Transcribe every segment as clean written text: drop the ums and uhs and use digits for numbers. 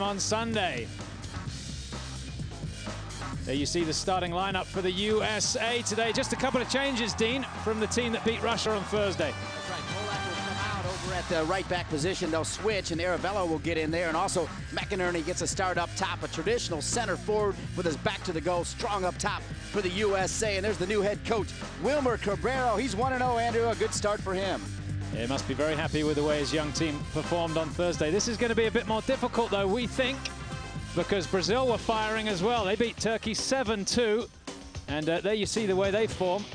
on Sunday. There you see the starting lineup for the USA today. Just a couple of changes, Dean, from the team that beat Russia on Thursday. That's right. Polak will come out over at the right back position. They'll switch, and Aravello will get in there. And also, McInerney gets a start up top, a traditional center forward with his back to the goal, strong up top for the USA. And there's the new head coach, Wilmer Cabrero. He's 1-0, Andrew. A good start for him. He must be very happy with the way his young team performed on Thursday. This is going to be a bit more difficult, though, we think, because Brazil were firing as well. They beat Turkey 7-2, and there you see the way they form.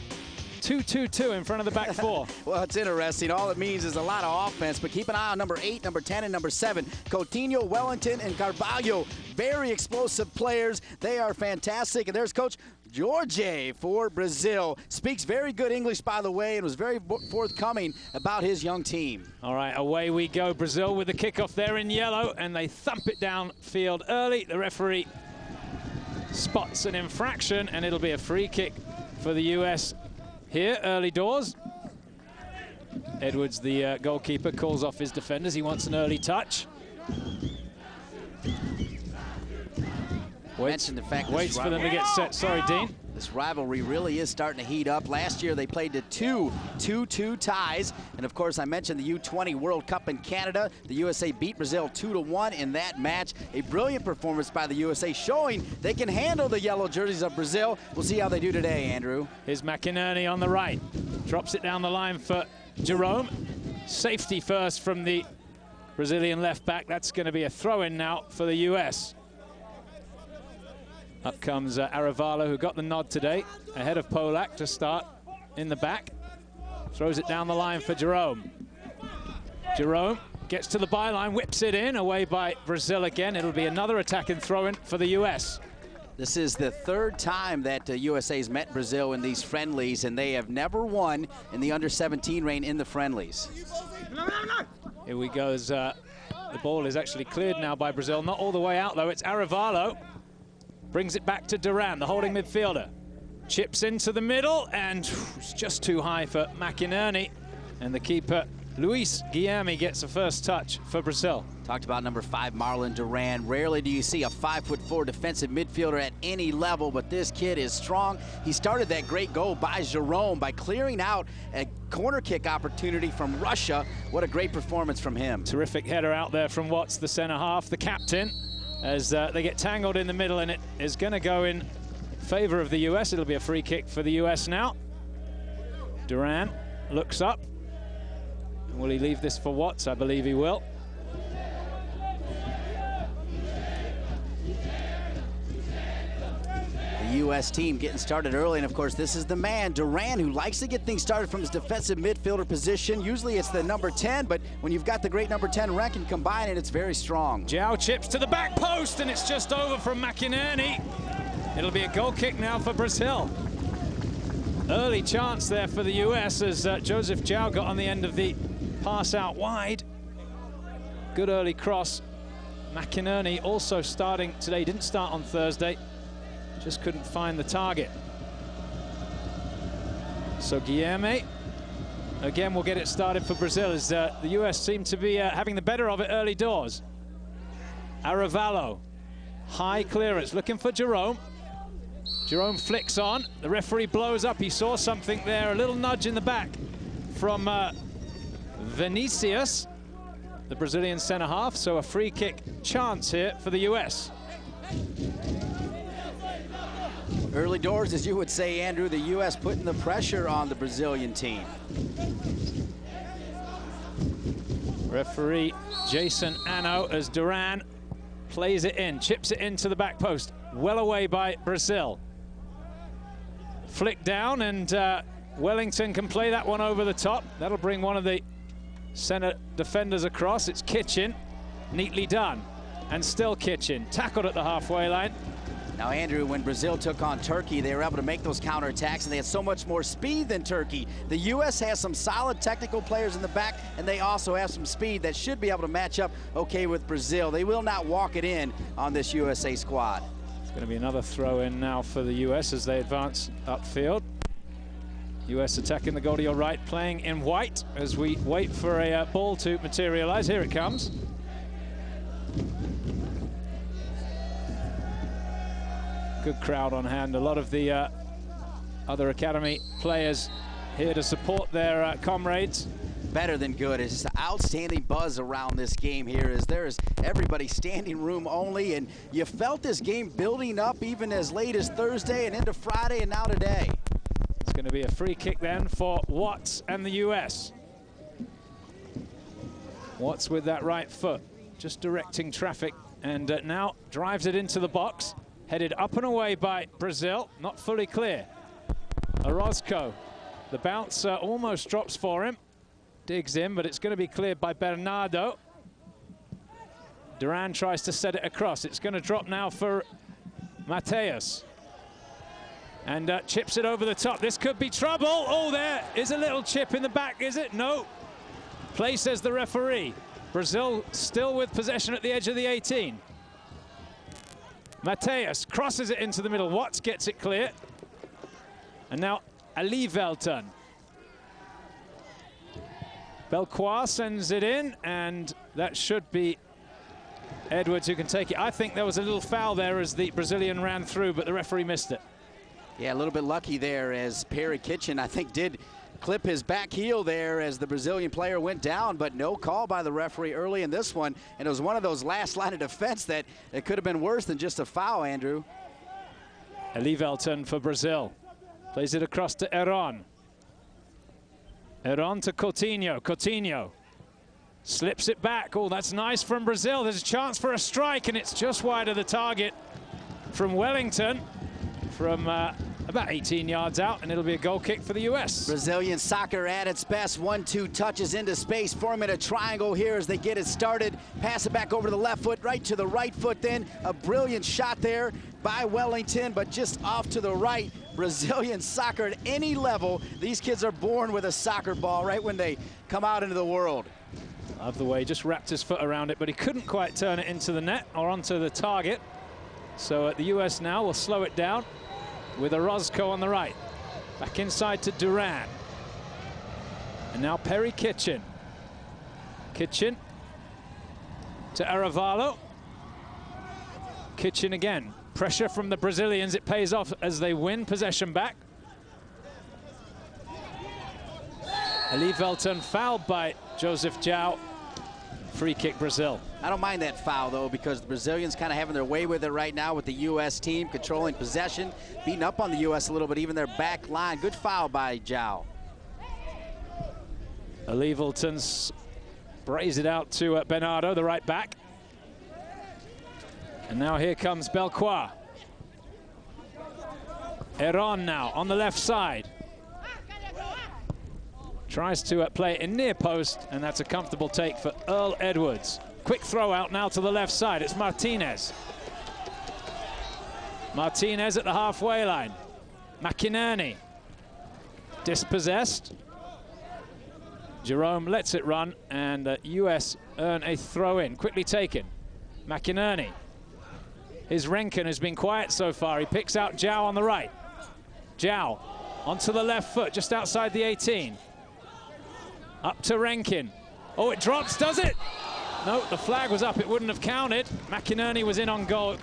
2-2-2 in front of the back four. Well, it's interesting. All it means is a lot of offense, but keep an eye on number 8, number 10, and number 7. Coutinho, Wellington, and Carvalho. Very explosive players. They are fantastic. And there's Coach Jorge for Brazil. Speaks very good English, by the way, and was very forthcoming about his young team. All right, away we go. Brazil with the kickoff there in yellow, and they thump it downfield early. The referee spots an infraction, and it'll be a free kick for the US here, early doors. Edwards, the goalkeeper, calls off his defenders. He wants an early touch. Waits for them to get set. Sorry, Dean. This rivalry really is starting to heat up. Last year, they played to 2-2 ties. And, of course, I mentioned the U20 World Cup in Canada. The USA beat Brazil 2-1 in that match. A brilliant performance by the USA, showing they can handle the yellow jerseys of Brazil. We'll see how they do today, Andrew. Here's McInerney on the right. Drops it down the line for Jerome. Safety first from the Brazilian left back. That's going to be a throw-in now for the US. Up comes Aravello, who got the nod today, ahead of Polak to start in the back. Throws it down the line for Jerome. Jerome gets to the byline, whips it in, away by Brazil again. It'll be another attack and throw-in for the US. This is the third time that USA's met Brazil in these friendlies, and they have never won in the under-17 reign in the friendlies. Here we go. The ball is actually cleared now by Brazil. Not all the way out, though. It's Aravello. Brings it back to Duran, the holding midfielder. Chips into the middle, and it's just too high for McInerney. And the keeper, Luis Guilherme, gets a first touch for Brazil. Talked about number 5, Marlon Duran. Rarely do you see a 5'4" defensive midfielder at any level, but this kid is strong. He started that great goal by Jerome by clearing out a corner kick opportunity from Russia. What a great performance from him. Terrific header out there from Watts, the center half, the captain. As they get tangled in the middle, and it is going to go in favor of the US. It'll be a free kick for the US now. Duran looks up. Will he leave this for Watts? I believe he will. The U.S. team getting started early, and of course this is the man, Duran, who likes to get things started from his defensive midfielder position. Usually it's the number 10, but when you've got the great number 10 ranking combined, it's very strong. João chips to the back post, and it's just over from McInerney. It'll be a goal kick now for Brazil. Early chance there for the U.S. as Joseph João got on the end of the pass out wide. Good early cross. McInerney also starting today, didn't start on Thursday. Just couldn't find the target. So Guilherme, again, will get it started for Brazil as the US seem to be having the better of it early doors. Aravello, high clearance, looking for Jerome. Jerome flicks on, the referee blows up. He saw something there, a little nudge in the back from Vinicius, the Brazilian center half. So a free kick chance here for the US. Early doors, as you would say, Andrew, the U.S. putting the pressure on the Brazilian team. Referee Jason Ano as Duran plays it in, chips it into the back post. Well away by Brazil. Flick down, and Wellington can play that one over the top. That'll bring one of the center defenders across. It's Kitchen, neatly done. And still Kitchen, tackled at the halfway line. Now, Andrew, when Brazil took on Turkey, they were able to make those counterattacks, and they had so much more speed than Turkey. The U.S. has some solid technical players in the back, and they also have some speed that should be able to match up okay with Brazil. They will not walk it in on this USA squad. It's going to be another throw-in now for the U.S. as they advance upfield. U.S. attacking the goal to your right, playing in white as we wait for a ball to materialize. Here it comes. Good crowd on hand. A lot of the other academy players here to support their comrades. Better than good. It's just an outstanding buzz around this game here, as there is everybody standing room only, and you felt this game building up even as late as Thursday and into Friday and now today. It's going to be a free kick then for Watts and the US. Watts with that right foot, just directing traffic, and now drives it into the box, headed up and away by Brazil, not fully clear. Orozco, the bounce almost drops for him. Digs in, but it's going to be cleared by Bernardo. Duran tries to set it across. It's going to drop now for Mateus. And chips it over the top. This could be trouble. Oh, there is a little chip in the back, is it? No. Play, says the referee. Brazil still with possession at the edge of the 18. Mateus crosses it into the middle. Watts gets it clear. And now Ali Velton. Belcois sends it in, and that should be Edwards who can take it. I think there was a little foul there as the Brazilian ran through, but the referee missed it. Yeah, a little bit lucky there, as Perry Kitchen, I think, did clip his back heel there as the Brazilian player went down, but no call by the referee early in this one. And it was one of those last line of defense that it could have been worse than just a foul, Andrew. Ali Velton for Brazil. Plays it across to Heron. Heron to Coutinho. Coutinho slips it back. Oh, that's nice from Brazil. There's a chance for a strike, and it's just wide of the target from Wellington from about 18 yards out, and it'll be a goal kick for the US. Brazilian soccer at its best. 1-2 touches into space, forming a triangle here as they get it started. Pass it back over to the left foot, right to the right foot then. A brilliant shot there by Wellington, but just off to the right. Brazilian soccer at any level. These kids are born with a soccer ball right when they come out into the world. Love the way he just wrapped his foot around it, but he couldn't quite turn it into the net or onto the target. So the US now will slow it down with Orozco on the right. Back inside to Duran. And now Perry Kitchen. Kitchen to Aravalo. Kitchen again. Pressure from the Brazilians. It pays off as they win possession back. Ali Velton fouled by Joseph João. Free kick Brazil. I don't mind that foul, though, because the Brazilians kind of having their way with it right now with the U.S. team, controlling possession, beating up on the U.S. a little bit, even their back line. Good foul by João. Ali Velton sprays it out to Bernardo, the right back. And now here comes Belcois. Heron now on the left side. Tries to play it in near post, and that's a comfortable take for Earl Edwards. Quick throw out now to the left side. It's Martinez. Martinez at the halfway line. McInerney. Dispossessed. Jerome lets it run, and the US earn a throw in. Quickly taken. McInerney. His Renken has been quiet so far. He picks out João on the right. João onto the left foot, just outside the 18. Up to Renken. Oh, it drops, does it? No, the flag was up. It wouldn't have counted. McInerney was in on goal.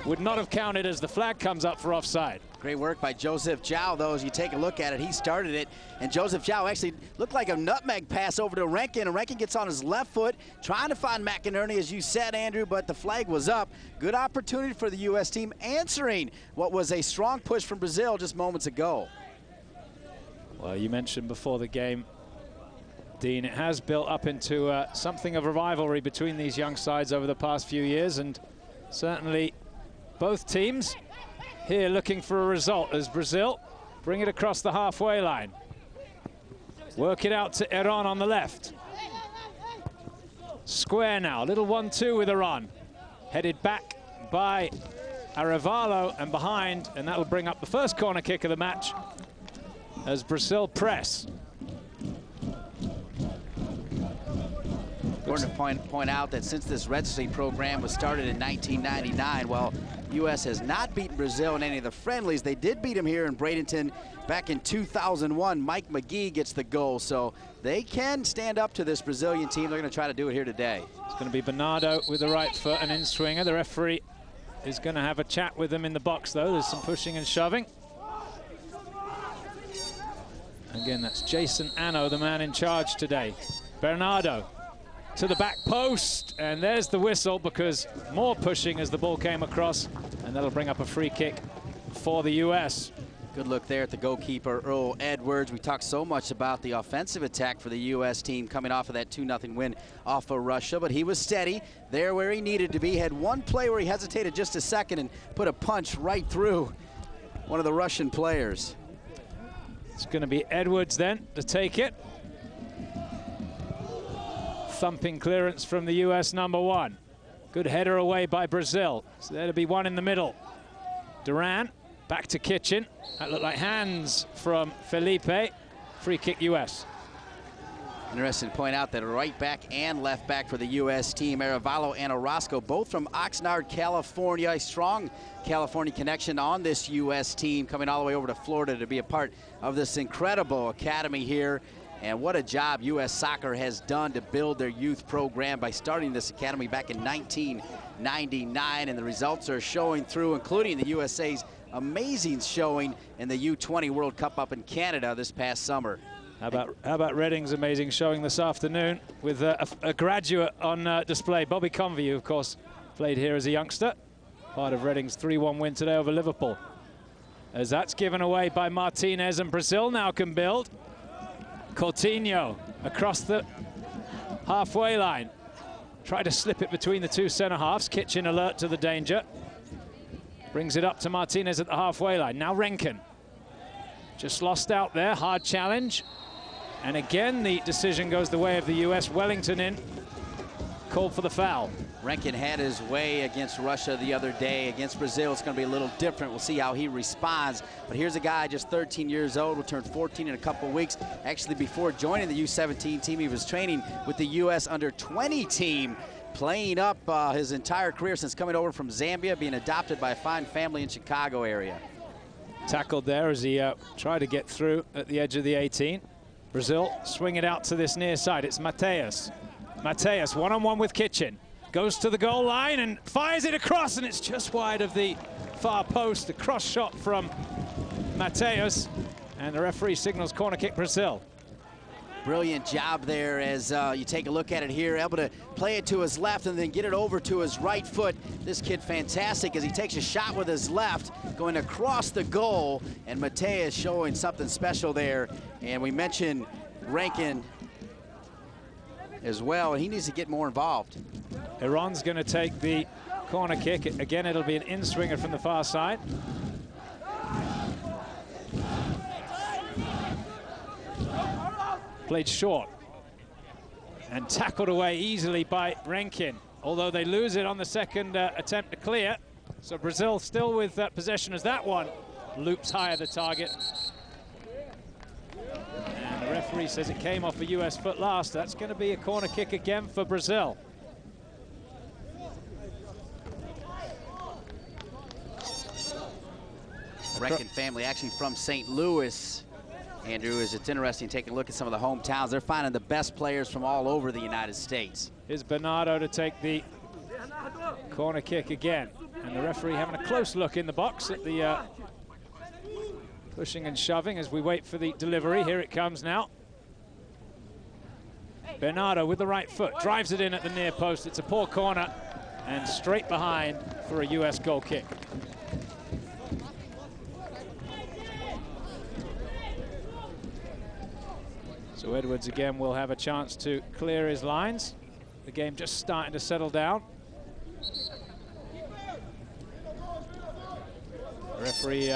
Would not have counted as the flag comes up for offside. Great work by Joseph João, though, as you take a look at it. He started it, and Joseph João actually looked like a nutmeg pass over to Renken, and Renken gets on his left foot, trying to find McInerney, as you said, Andrew, but the flag was up. Good opportunity for the U.S. team, answering what was a strong push from Brazil just moments ago. Well, you mentioned before the game, Dean, it has built up into something of a rivalry between these young sides over the past few years, and certainly both teams here looking for a result as Brazil bring it across the halfway line. Work it out to Heron on the left. Square now, little 1-2 with Heron. Headed back by Aravalo and behind, and that'll bring up the first corner kick of the match as Brazil press. Important to point out that since this registry program was started in 1999, well, U.S. has not beaten Brazil in any of the friendlies. They did beat them here in Bradenton back in 2001. Mike McGee gets the goal, so they can stand up to this Brazilian team. They're going to try to do it here today. It's going to be Bernardo with the right foot, an in-swinger. The referee is going to have a chat with them in the box, though. There's some pushing and shoving. Again, that's Jason Anno, the man in charge today. Bernardo to the back post, and there's the whistle because more pushing as the ball came across, and that'll bring up a free kick for the U.S. Good look there at the goalkeeper, Earl Edwards. We talked so much about the offensive attack for the U.S. team coming off of that 2-0 win off of Russia, but he was steady there where he needed to be. Had one play where he hesitated just a second and put a punch right through one of the Russian players. It's going to be Edwards then to take it. Thumping clearance from the U.S. number 1. Good header away by Brazil. So there'll be one in the middle. Duran back to Kitchen. That looked like hands from Felipe. Free kick U.S. Interesting to point out that right back and left back for the U.S. team, Arevalo and Orozco, both from Oxnard, California. A strong California connection on this U.S. team, coming all the way over to Florida to be a part of this incredible academy here. And what a job U.S. Soccer has done to build their youth program by starting this academy back in 1999. And the results are showing through, including the USA's amazing showing in the U20 World Cup up in Canada this past summer. How about Reading's amazing showing this afternoon with a graduate on display. Bobby Convey, who of course played here as a youngster. Part of Reading's 3-1 win today over Liverpool. As that's given away by Martinez, and Brazil now can build. Coutinho across the halfway line. Tried to slip it between the two centre-halves. Kitchen alert to the danger. Brings it up to Martinez at the halfway line. Now Renken. Just lost out there. Hard challenge. And again, the decision goes the way of the U.S. Wellington in. Called for the foul. Renken had his way against Russia the other day. Against Brazil, it's going to be a little different. We'll see how he responds. But here's a guy just 13 years old, will turn 14 in a couple weeks. Actually, before joining the U17 team, he was training with the U.S. under-20 team, playing up his entire career since coming over from Zambia, being adopted by a fine family in Chicago area. Tackled there as he tried to get through at the edge of the 18. Brazil swing it out to this near side. It's Mateus. Mateus one-on-one with Kitchen. Goes to the goal line and fires it across, and it's just wide of the far post. A cross shot from Mateus, and the referee signals corner kick Brazil. Brilliant job there as you take a look at it here, able to play it to his left and then get it over to his right foot. This kid fantastic as he takes a shot with his left, going across the goal, and Mateus showing something special there. And we mentioned Renken as well, and he needs to get more involved. Iran's going to take the corner kick. Again, it'll be an in-swinger from the far side. Played short and tackled away easily by Renken, although they lose it on the second attempt to clear. So Brazil still with possession as that one loops higher the target. And the referee says it came off a US foot last. That's going to be a corner kick again for Brazil. Renken family actually from St. Louis. Andrew, it's interesting taking a look at some of the hometowns. They're finding the best players from all over the United States. Here's Bernardo to take the corner kick again. And the referee having a close look in the box at the pushing and shoving as we wait for the delivery. Here it comes now. Bernardo with the right foot, drives it in at the near post. It's a poor corner and straight behind for a US goal kick. So Edwards again will have a chance to clear his lines. The game just starting to settle down. The referee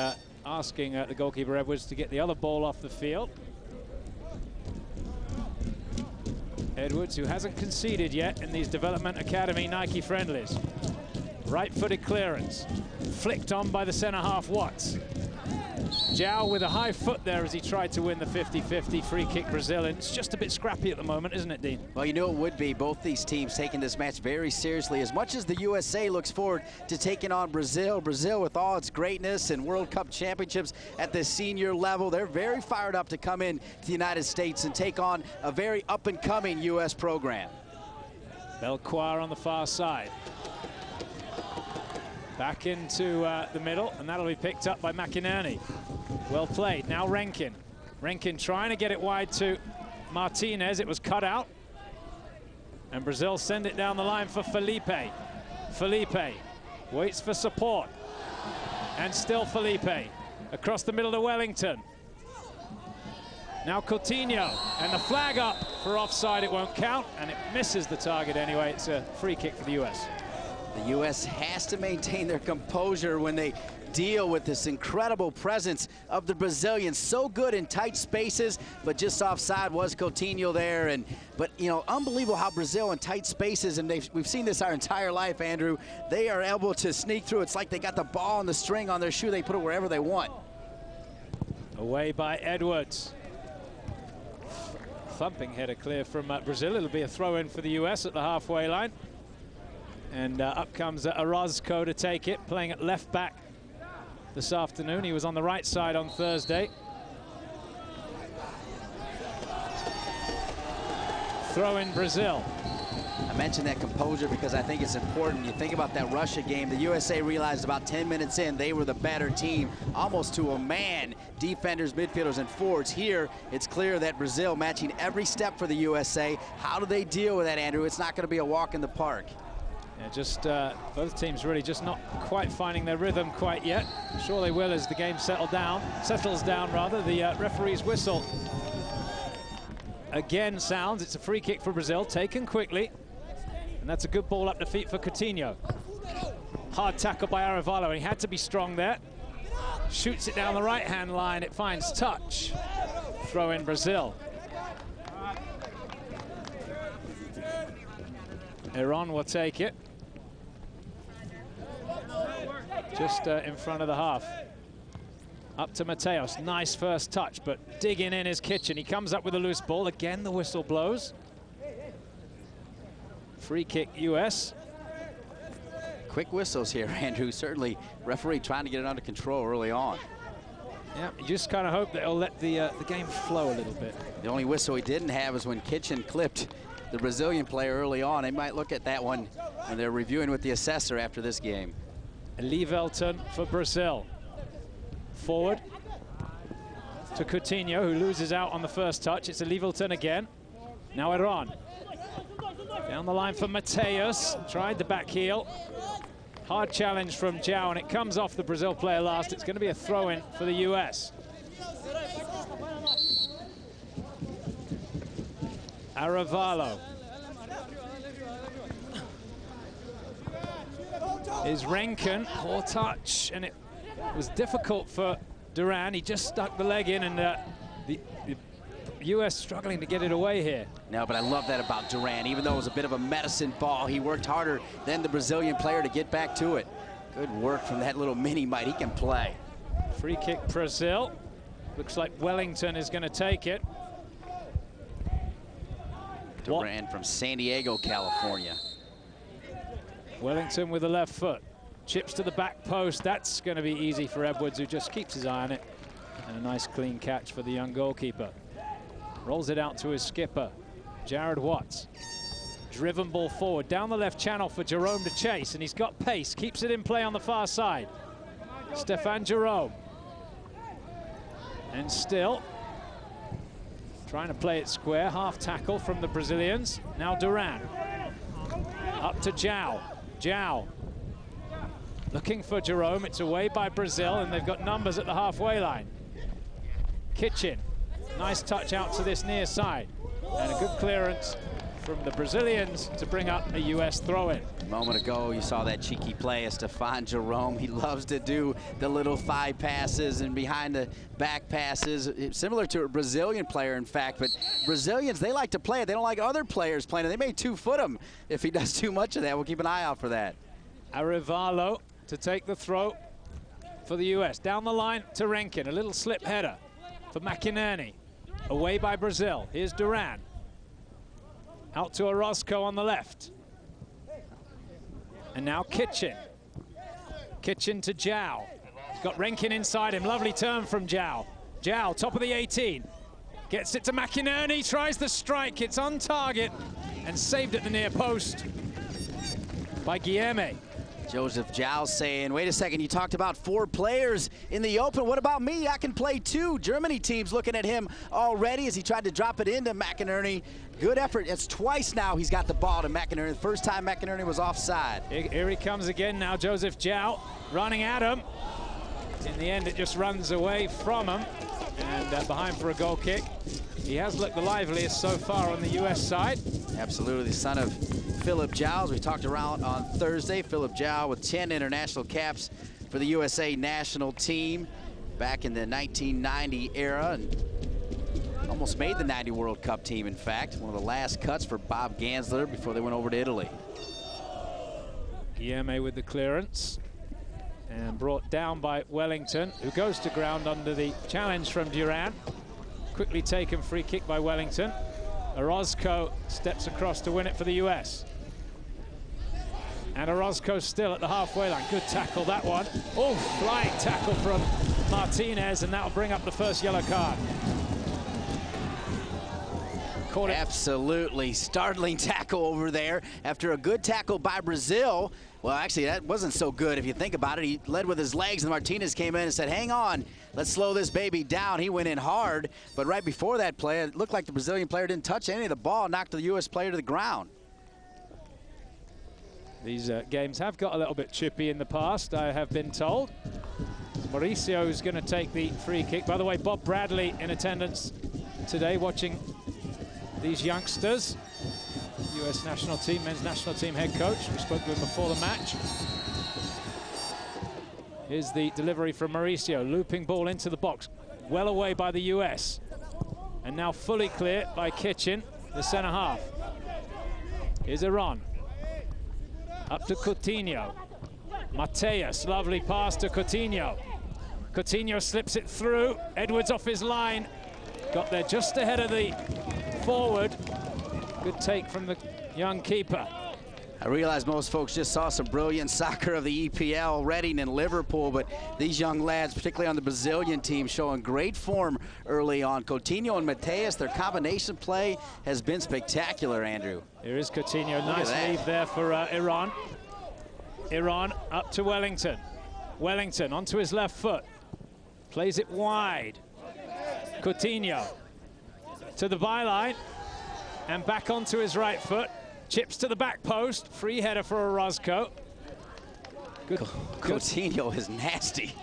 asking the goalkeeper Edwards to get the other ball off the field. Edwards, who hasn't conceded yet in these Development Academy Nike Friendlies. Right-footed clearance, flicked on by the centre-half Watts. Zhao with a high foot there as he tried to win the 50-50 free kick Brazil. And it's just a bit scrappy at the moment, isn't it, Dean? Well, you know it would be. Both these teams taking this match very seriously. As much as the USA looks forward to taking on Brazil, Brazil with all its greatness and World Cup championships at the senior level, they're very fired up to come in to the United States and take on a very up-and-coming U.S. program. Belcoir on the far side. Back into the middle, and that'll be picked up by McInerney. Well played. Now Renkin. Renkin trying to get it wide to Martinez. It was cut out. And Brazil send it down the line for Felipe. Felipe waits for support. And still Felipe. Across the middle to Wellington. Now Coutinho. And the flag up for offside. It won't count. And it misses the target anyway. It's a free kick for the U.S. The U.S. has to maintain their composure when they deal with this incredible presence of the Brazilians. So good in tight spaces, but just offside was Coutinho there. But you know, unbelievable how Brazil in tight spaces, and we've seen this our entire life, Andrew. They are able to sneak through. It's like they got the ball and the string on their shoe. They put it wherever they want. Away by Edwards. Thumping header clear from Brazil. It'll be a throw-in for the U.S. at the halfway line. And up comes Orozco to take it, playing at left back this afternoon. He was on the right side on Thursday. Throw in Brazil. I mentioned that composure because I think it's important. You think about that Russia game, the USA realized about 10 minutes in they were the better team, almost to a man, defenders, midfielders, and forwards. Here, it's clear that Brazil matching every step for the USA. How do they deal with that, Andrew? It's not going to be a walk in the park. Yeah, just both teams really just not quite finding their rhythm quite yet. Sure they will as the game settles down. The referee's whistle again sounds. It's a free kick for Brazil, taken quickly. And that's a good ball up the feet for Coutinho. Hard tackle by Arevalo. He had to be strong there. Shoots it down the right-hand line. It finds touch. Throw in Brazil. Iran will take it. Just in front of the half. Up to Mateos. Nice first touch, but digging in is Kitchen. He comes up with a loose ball. Again, the whistle blows. Free kick, US. Quick whistles here, Andrew. Certainly, referee trying to get it under control early on. Yeah, you just kind of hope that it'll let the game flow a little bit. The only whistle he didn't have is when Kitchen clipped the Brazilian player early on. They might look at that one when they're reviewing with the assessor after this game. Livelton for Brazil. Forward to Coutinho, who loses out on the first touch. It's Livelton again. Now Iran. Down the line for Mateus. Tried the back heel. Hard challenge from Zhao, and it comes off the Brazil player last. It's going to be a throw-in for the US. Arevalo. Is Renkin, poor touch, and it was difficult for Duran. He just stuck the leg in, and the U.S. struggling to get it away here. No, but I love that about Duran. Even though it was a bit of a medicine ball, he worked harder than the Brazilian player to get back to it. Good work from that little mini-mite. He can play. Free kick, Brazil. Looks like Wellington is going to take it. Duran from San Diego, California. Wellington with the left foot. Chips to the back post. That's going to be easy for Edwards, who just keeps his eye on it. And a nice clean catch for the young goalkeeper. Rolls it out to his skipper, Jared Watts. Driven ball forward, down the left channel for Jerome to chase, and he's got pace. Keeps it in play on the far side. Stefan Jerome. And still trying to play it square. Half tackle from the Brazilians. Now Duran. Up to Zhao. Zhao looking for Jerome. It's away by Brazil, and they've got numbers at the halfway line. Kitchen. Nice touch out to this near side. And a good clearance from the Brazilians to bring up a U.S. throw-in. A moment ago, you saw that cheeky play of Stefan Jerome. He loves to do the little thigh passes and behind the back passes, similar to a Brazilian player, in fact. But Brazilians, they like to play it. They don't like other players playing it. They may two-foot him if he does too much of that. We'll keep an eye out for that. Arevalo to take the throw for the U.S. Down the line to Renkin. A little slip header for McInerney. Away by Brazil. Here's Duran. Out to Orozco on the left. And now Kitchen. Kitchen to Zhao. He's got Renkin inside him. Lovely turn from Zhao. Zhao, top of the 18. Gets it to McInerney. Tries the strike. It's on target. And saved at the near post by Guilherme. Joseph Zhao saying, wait a second, you talked about 4 players in the open. What about me? I can play 2. Germany team's looking at him already as he tried to drop it into McInerney. Good effort. It's twice now he's got the ball to McInerney. The first time McInerney was offside. Here he comes again now, Joseph Zhao running at him. In the end, it just runs away from him and behind for a goal kick. He has looked the liveliest so far on the U.S. side. Absolutely, the son of Philip Zhao, as we talked around on Thursday. Philip Zhao with 10 international caps for the USA national team back in the 1990 era, and almost made the 90 World Cup team, in fact. One of the last cuts for Bob Gansler before they went over to Italy. Guilherme with the clearance and brought down by Wellington, who goes to ground under the challenge from Duran. Quickly taken free kick by Wellington. Orozco steps across to win it for the US. And Orozco still at the halfway line. Good tackle, that one. Oh, flying tackle from Martinez, and that'll bring up the first yellow card. Caught it. Absolutely startling tackle over there after a good tackle by Brazil. Well, actually, that wasn't so good if you think about it. He led with his legs, and Martinez came in and said, hang on, let's slow this baby down. He went in hard, but right before that play, it looked like the Brazilian player didn't touch any of the ball, knocked the U.S. player to the ground. These games have got a little bit chippy in the past, I have been told. Mauricio is going to take the free kick. By the way, Bob Bradley in attendance today watching these youngsters. U.S. national team, men's national team head coach. We spoke to him before the match. Here's the delivery from Mauricio, looping ball into the box, well away by the U.S. And now fully clear by Kitchen, the center half. Here's Iran. Up to Coutinho. Mateus, lovely pass to Coutinho. Coutinho slips it through. Edwards off his line. Got there just ahead of the forward. Good take from the young keeper. I realize most folks just saw some brilliant soccer of the EPL, Reading and Liverpool, but these young lads, particularly on the Brazilian team, showing great form early on. Coutinho and Mateus, their combination play has been spectacular, Andrew. Here is Coutinho, nice leave there for Iran. Iran up to Wellington. Wellington onto his left foot. Plays it wide. Coutinho to the byline and back onto his right foot. Chips to the back post. Free header for Orozco. Good. Coutinho is nasty.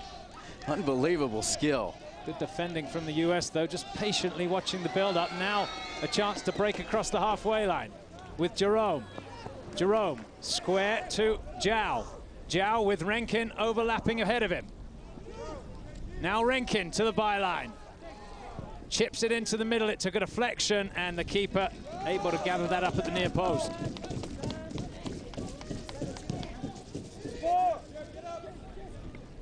Unbelievable skill. Good defending from the US, though, just patiently watching the build-up. Now a chance to break across the halfway line with Jerome. Jerome, square to Zhao. Zhao with Renkin overlapping ahead of him. Now Renkin to the byline. Chips it into the middle. It took a deflection, and the keeper able to gather that up at the near post.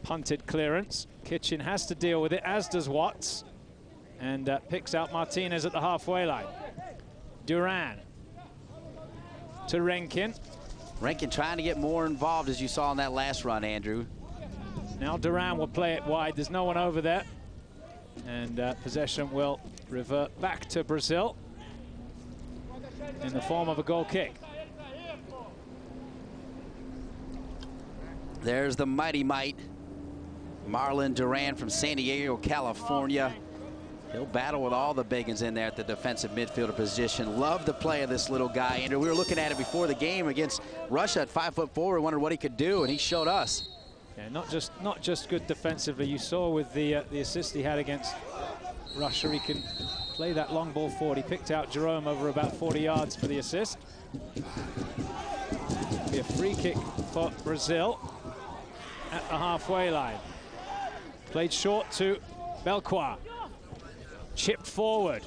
Punted clearance. Kitchen has to deal with it, as does Watts, and picks out Martinez at the halfway line. Duran to Renkin. Renkin trying to get more involved, as you saw in that last run, Andrew. Now Duran will play it wide. There's no one over there. And possession will revert back to Brazil in the form of a goal kick. There's the mighty might. Marlon Duran from San Diego, California. He'll battle with all the big ones in there at the defensive midfielder position. Love the play of this little guy, Andrew. We were looking at it before the game against Russia at 5'4". We wondered what he could do, and he showed us. Yeah, not just good defensively. You saw with the assist he had against Russia, he can play that long ball forward. He picked out Jerome over about 40 yards for the assist. Be a free kick for Brazil at the halfway line. Played short to Belcois. Chipped forward.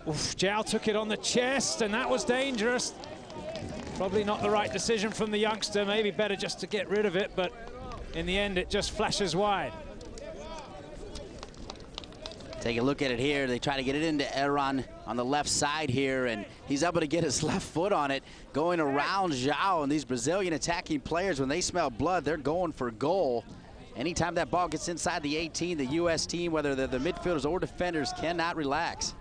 Oof, Zhao took it on the chest, and that was dangerous. Probably not the right decision from the youngster. Maybe better just to get rid of it, but in the end, it just flashes wide. Take a look at it here. They try to get it into Iran on the left side here, and he's able to get his left foot on it, going around Zhao. And these Brazilian attacking players, when they smell blood, they're going for goal. Anytime that ball gets inside the 18, the U.S. team, whether they're the midfielders or defenders, cannot relax.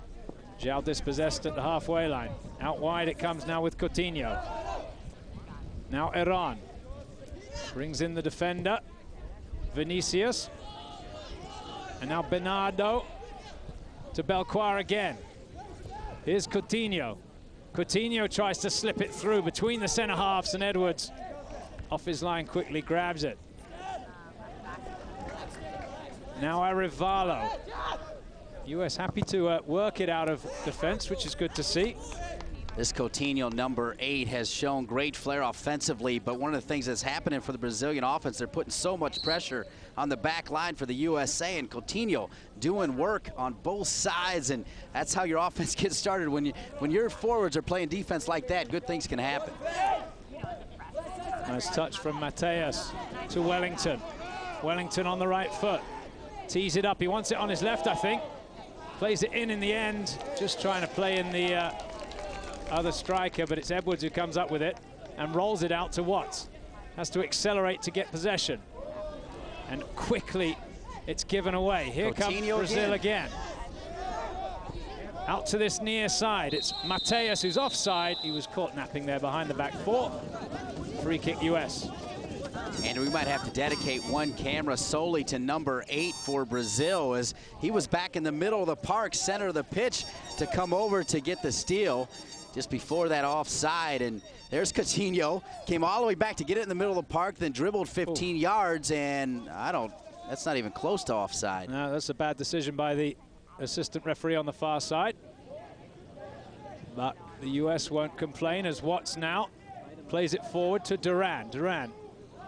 Zhao dispossessed at the halfway line. Out wide it comes now with Coutinho. Now Iran. Brings in the defender, Vinicius. And now Bernardo to Belcoir again. Here's Coutinho. Coutinho tries to slip it through between the center halves, and Edwards off his line quickly grabs it. Now Arevalo. US happy to work it out of defense, which is good to see. This Coutinho, number 8, has shown great flair offensively, but one of the things that's happening for the Brazilian offense, they're putting so much pressure on the back line for the USA, and Coutinho doing work on both sides, and that's how your offense gets started. When your forwards are playing defense like that, good things can happen. Nice touch from Mateus to Wellington. Wellington on the right foot. Tees it up. He wants it on his left, I think. Plays it in the end. Just trying to play in the other striker, but it's Edwards who comes up with it and rolls it out to Watts. Has to accelerate to get possession. And quickly, it's given away. Here comes Brazil again. Out to this near side. It's Mateus who's offside. He was caught napping there behind the back four. Free kick US. And we might have to dedicate one camera solely to number 8 for Brazil, as he was back in the middle of the park, center of the pitch, to come over to get the steal just before that offside. And there's Coutinho, came all the way back to get it in the middle of the park, then dribbled 15 yards, and that's not even close to offside. No, that's a bad decision by the assistant referee on the far side. But the US won't complain, as Watts now plays it forward to Duran. Duran,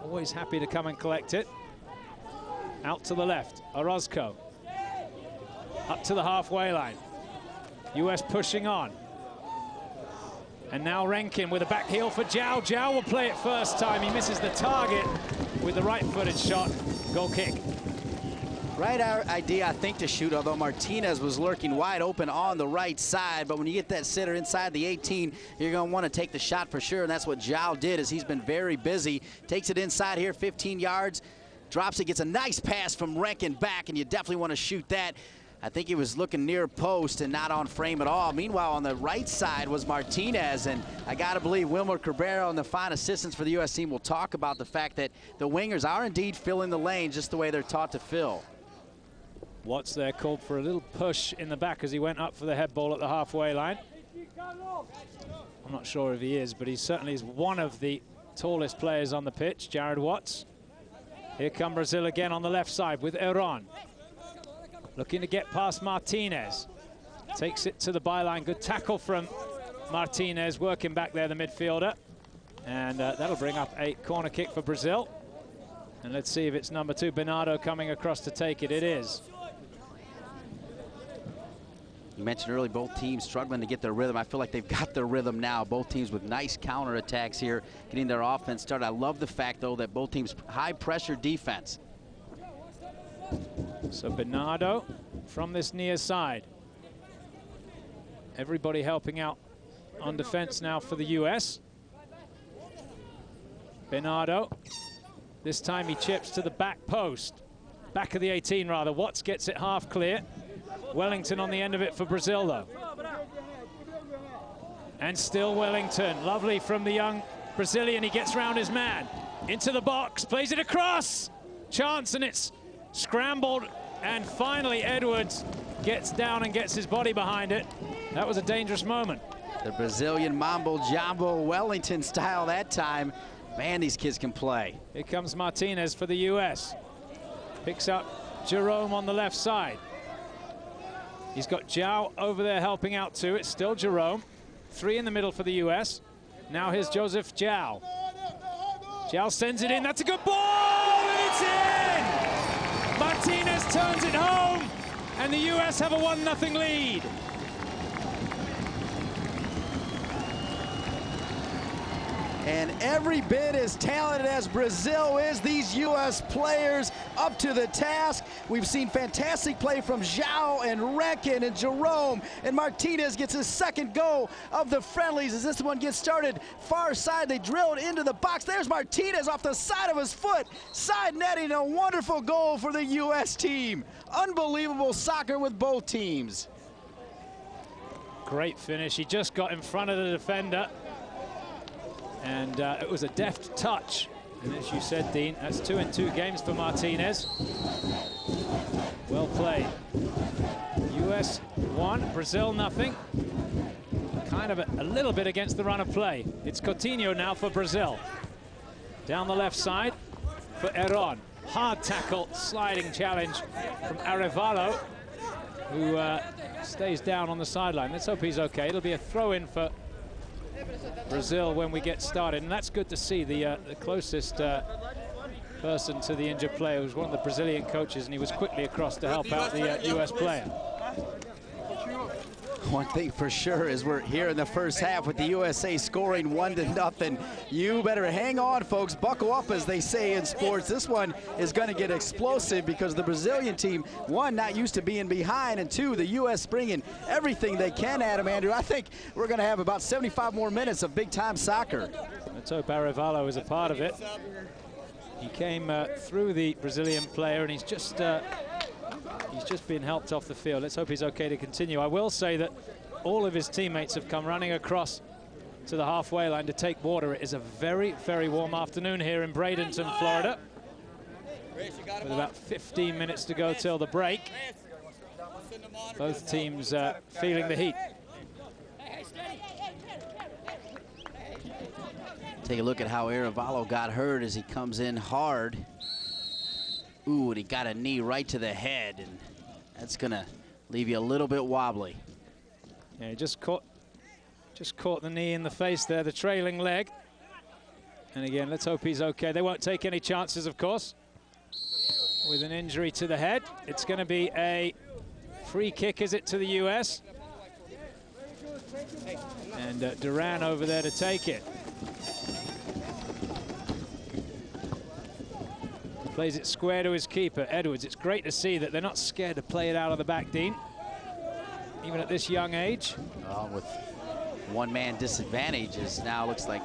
always happy to come and collect it. Out to the left, Orozco. Up to the halfway line. US pushing on. And now Renkin with a back heel for Zhao. Zhao will play it first time. He misses the target with the right-footed shot. Goal kick. Right idea, I think, to shoot, although Martinez was lurking wide open on the right side. But when you get that sitter inside the 18, you're going to want to take the shot for sure, and that's what Zhao did, as he's been very busy. Takes it inside here, 15 yards, drops it, gets a nice pass from Renkin back, and you definitely want to shoot that. I think he was looking near post and not on frame at all. Meanwhile, on the right side was Martinez, and I got to believe Wilmer Cabrera and the fine assistants for the U.S. team will talk about the fact that the wingers are indeed filling the lane just the way they're taught to fill. Watts there called for a little push in the back as he went up for the head ball at the halfway line. I'm not sure if he is, but he certainly is one of the tallest players on the pitch, Jared Watts. Here come Brazil again on the left side with Heron. Looking to get past Martinez. Takes it to the byline. Good tackle from Martinez, working back there, the midfielder. And that'll bring up a corner kick for Brazil. And let's see if it's number 2, Bernardo, coming across to take it. It is. You mentioned earlier both teams struggling to get their rhythm. I feel like they've got their rhythm now. Both teams with nice counterattacks here, getting their offense started. I love the fact, though, that both teams high-pressure defense. So Bernardo from this near side. Everybody helping out on defense now for the US. Bernardo. This time he chips to the back post. Back of the 18, rather. Watts gets it half clear. Wellington on the end of it for Brazil, though. And still Wellington. Lovely from the young Brazilian. He gets round his man. Into the box. Plays it across. Chance, and it's scrambled. And finally Edwards gets down and gets his body behind it. That was a dangerous moment. The Brazilian Mambo Jumbo Wellington style that time. Man, these kids can play. Here comes Martinez for the US. Picks up Jerome on the left side. He's got Zhao over there helping out too. It's still Jerome. 3 in the middle for the US. Now here's Joseph Zhao. Zhao sends it in. That's a good ball. It's in! Martinez turns it home, and the US have a 1-0 lead. And every bit as talented as Brazil is, these U.S. players up to the task. We've seen fantastic play from Zhao and Renkin and Jerome, and Martinez gets his second goal of the friendlies as this one gets started far side. They drilled into the box. There's Martinez off the side of his foot, side netting, a wonderful goal for the U.S. team. Unbelievable soccer with both teams. Great finish. He just got in front of the defender. And it was a deft touch And as you said, Dean, that's 2 in 2 games for Martinez. Well played. US 1, Brazil nothing. Kind of a little bit against the run of play. It's Coutinho now for Brazil. Down the left side for Heron. Hard tackle, sliding challenge from Arevalo, who stays down on the sideline. Let's hope he's okay. It'll be a throw-in for Brazil when we get started, and that's good to see. The closest person to the injured player was one of the Brazilian coaches, and he was quickly across to help out the US player. One thing for sure is we're here in the first half with the USA scoring 1-0. You better hang on, folks. Buckle up, as they say in sports. This one is going to get explosive because the Brazilian team, one, not used to being behind, and two, the U.S. bringing everything they can at them, Andrew. I think we're going to have about 75 more minutes of big-time soccer. Let's hope Arevalo is a part of it. He came through the Brazilian player, and he's just been helped off the field. Let's hope he's okay to continue. I will say that all of his teammates have come running across to the halfway line to take water. It is a very, very warm afternoon here in Bradenton, Florida, with about 15 minutes to go till the break. Both teams feeling the heat. Take a look at how Arevalo got hurt as he comes in hard. Ooh, and he got a knee right to the head, and that's gonna leave you a little bit wobbly. Yeah, he just caught the knee in the face there, the trailing leg. And again, let's hope he's okay. They won't take any chances, of course, with an injury to the head. It's gonna be a free kick, is it, to the US? And Duran over there to take it. Plays it square to his keeper, Edwards. It's great to see that they're not scared to play it out of the back, Dean, even at this young age. With one-man disadvantages now, looks like.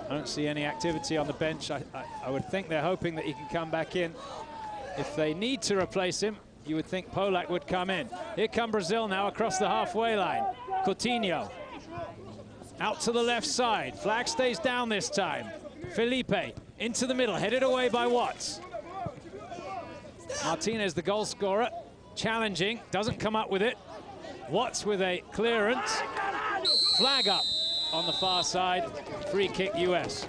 I don't see any activity on the bench. I would think they're hoping that he can come back in. If they need to replace him, you would think Polak would come in. Here come Brazil now across the halfway line. Coutinho out to the left side. Flag stays down this time. Felipe into the middle, headed away by Watts. Martinez, the goal scorer, challenging, doesn't come up with it. Watts with a clearance. Flag up on the far side. Free kick US.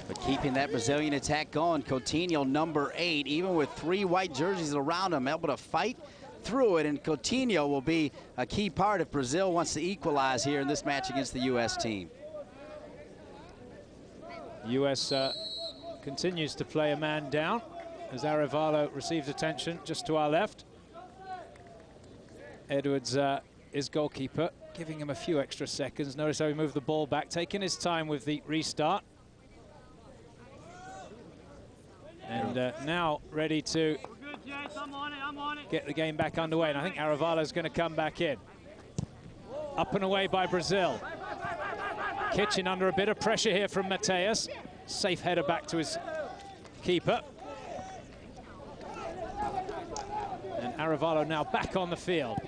But keeping that Brazilian attack going, Coutinho, number 8, even with 3 white jerseys around him, able to fight through it, and Coutinho will be a key part if Brazil wants to equalize here in this match against the US team. US continues to play a man down as Arevalo receives attention just to our left. Edwards is goalkeeper, giving him a few extra seconds. Notice how he moved the ball back, taking his time with the restart. And now ready to get the game back underway. And I think Arevalo's going to come back in. Up and away by Brazil. Kitchen under a bit of pressure here from Mateus. Safe header back to his keeper. And Arevalo now back on the field.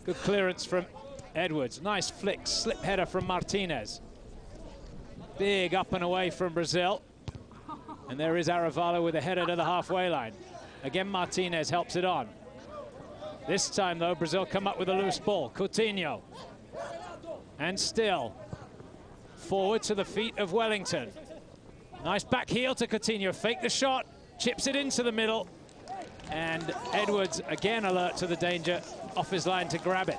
Good clearance from Edwards. Nice flick, slip header from Martinez. Big up and away from Brazil. And there is Arevalo with a header to the halfway line. Again, Martinez helps it on. This time, though, Brazil come up with a loose ball. Coutinho. And still. Forward to the feet of Wellington. Nice back heel to Coutinho. Fake the shot. Chips it into the middle. And Edwards, again alert to the danger. Off his line to grab it.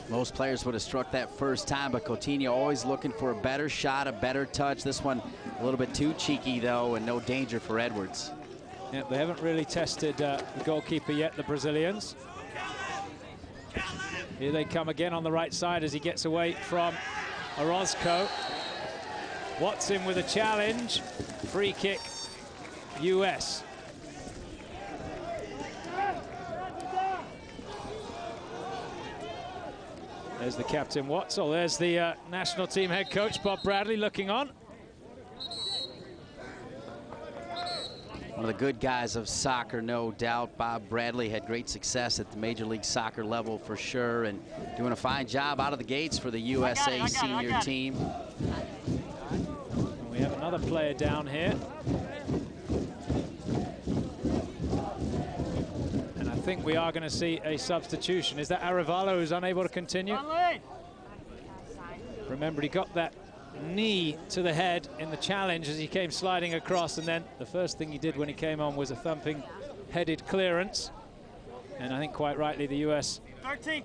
Most players would have struck that first time, but Coutinho always looking for a better shot, a better touch. This one a little bit too cheeky, though, and no danger for Edwards. Yeah, they haven't really tested the goalkeeper yet, the Brazilians. Here they come again on the right side as he gets away from Orozco. Watson with a challenge. Free kick, US. There's the captain, Watts. Oh, there's the national team head coach, Bob Bradley, looking on. One of the good guys of soccer, no doubt. Bob Bradley had great success at the Major League Soccer level for sure, and doing a fine job out of the gates for the USA senior team. And we have another player down here. And I think we are going to see a substitution. Is that Arevalo who's unable to continue? Remember, he got that knee to the head in the challenge as he came sliding across, and then the first thing he did when he came on was a thumping headed clearance. And I think quite rightly the US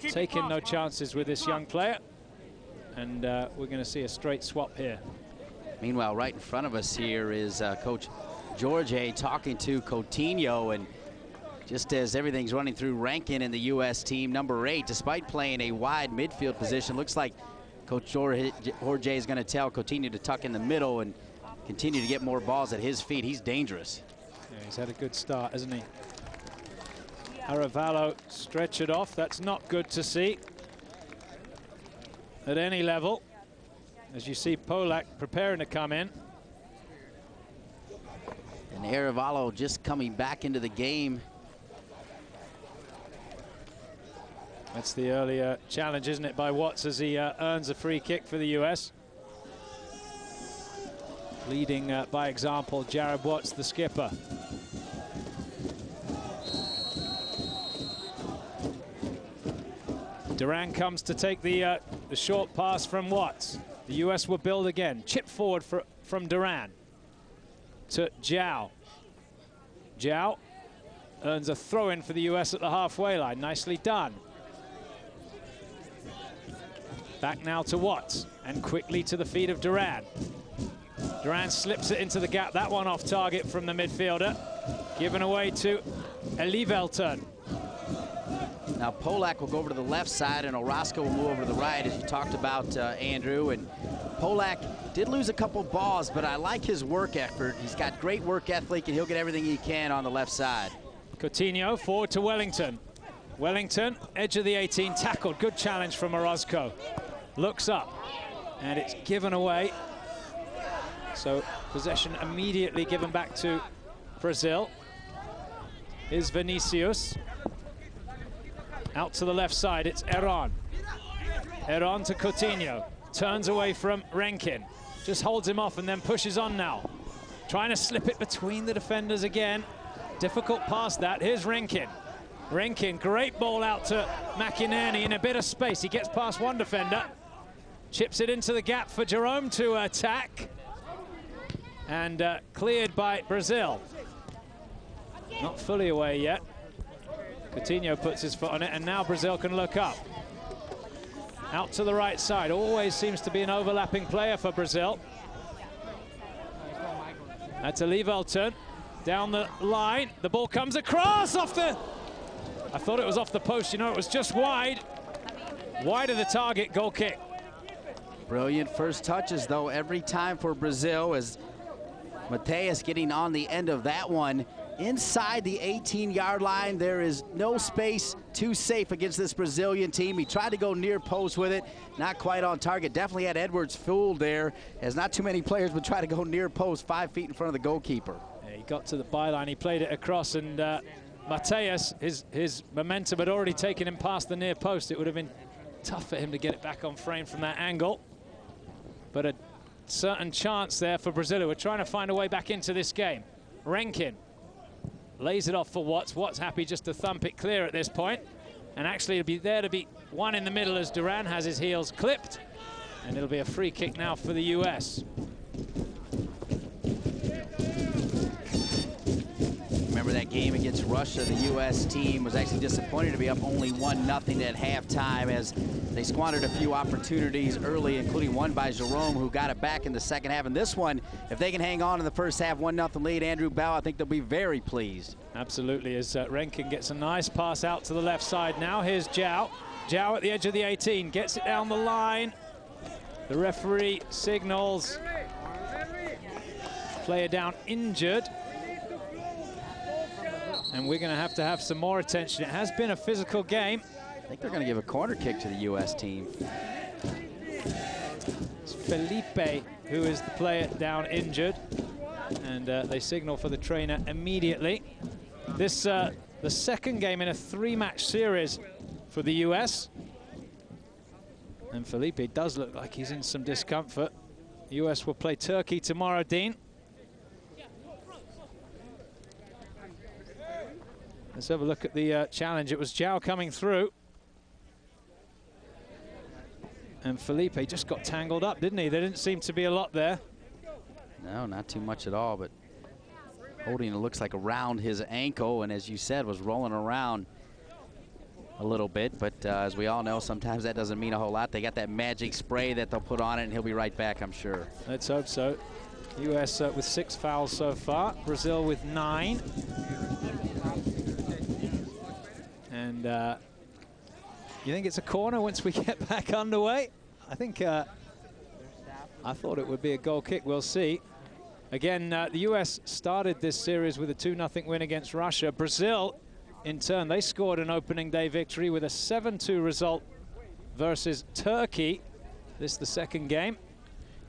taking no chances with this young player, and we're going to see a straight swap here. Meanwhile, right in front of us here is Coach George talking to Coutinho, and just as everything's running through Rankin in the US team, number 8, despite playing a wide midfield position, looks like Coach Jorge is going to tell Coutinho to tuck in the middle and continue to get more balls at his feet. He's dangerous. Yeah, he's had a good start, hasn't he? Arevalo stretch it off. That's not good to see at any level. As you see Polak preparing to come in. And Arevalo just coming back into the game. That's the earlier challenge, isn't it, by Watts as he earns a free kick for the US. Leading by example, Jared Watts, the skipper. Duran comes to take the short pass from Watts. The US will build again. Chip forward from Duran to Zhao. Zhao earns a throw-in for the US at the halfway line. Nicely done. Back now to Watts, and quickly to the feet of Duran. Duran slips it into the gap. That one off target from the midfielder. Given away to Elivelton. Now Polak will go over to the left side, and Orozco will move over to the right, as you talked about, Andrew. And Polak did lose a couple balls, but I like his work effort. He's got great work ethic, and he'll get everything he can on the left side. Coutinho forward to Wellington. Wellington, edge of the 18, tackled. Good challenge from Orozco. Looks up, and it's given away. So possession immediately given back to Brazil. Here's Vinicius. Out to the left side, it's Heron. Heron to Coutinho. Turns away from Rankin. Just holds him off and then pushes on now. Trying to slip it between the defenders again. Difficult pass that. Here's Rankin. Rankin, great ball out to McInerney in a bit of space. He gets past one defender. Chips it into the gap for Jerome to attack. And cleared by Brazil. Not fully away yet. Coutinho puts his foot on it, and now Brazil can look up. Out to the right side. Always seems to be an overlapping player for Brazil. That's Elivelton. Down the line. The ball comes across off the... I thought it was off the post. You know, it was just wide. Wide of the target, goal kick. Brilliant first touches, though, every time for Brazil, as Mateus getting on the end of that one. Inside the 18-yard line, there is no space, too safe against this Brazilian team. He tried to go near post with it, not quite on target. Definitely had Edwards fooled there, as not too many players would try to go near post 5 feet in front of the goalkeeper. Yeah, he got to the byline, he played it across, and Mateus, his momentum had already taken him past the near post. It would have been tough for him to get it back on frame from that angle. But a certain chance there for Brazil, who are trying to find a way back into this game. Rankin lays it off for Watts. Watts happy just to thump it clear at this point. And actually it'll be there to be one in the middle as Duran has his heels clipped. And it'll be a free kick now for the US. Remember that game against Russia, the U.S. team was actually disappointed to be up only 1-0 at halftime, as they squandered a few opportunities early, including one by Jerome, who got it back in the second half. And this one, if they can hang on in the first half, 1-0 lead, Andrew Bow, I think they'll be very pleased. Absolutely, as Rankin gets a nice pass out to the left side now. Here's Zhao. Zhao at the edge of the 18, gets it down the line. The referee signals player down injured. And we're going to have some more attention. It has been a physical game. I think they're going to give a corner kick to the U.S. team. It's Felipe who is the player down injured. And they signal for the trainer immediately. This the second game in a 3-match series for the US. And Felipe does look like he's in some discomfort. The US will play Turkey tomorrow, Dean. Let's have a look at the challenge. It was Zhao coming through. And Felipe just got tangled up, didn't he? There didn't seem to be a lot there. No, not too much at all, but holding it looks like around his ankle, and as you said, was rolling around a little bit. But as we all know, sometimes that doesn't mean a whole lot. They got that magic spray that they'll put on it, and he'll be right back, I'm sure. Let's hope so. US with 6 fouls so far. Brazil with 9. And you think it's a corner once we get back underway? I think I thought it would be a goal kick. We'll see. Again, the US started this series with a 2-0 win against Russia. Brazil, in turn, they scored an opening day victory with a 7-2 result versus Turkey. This is the second game.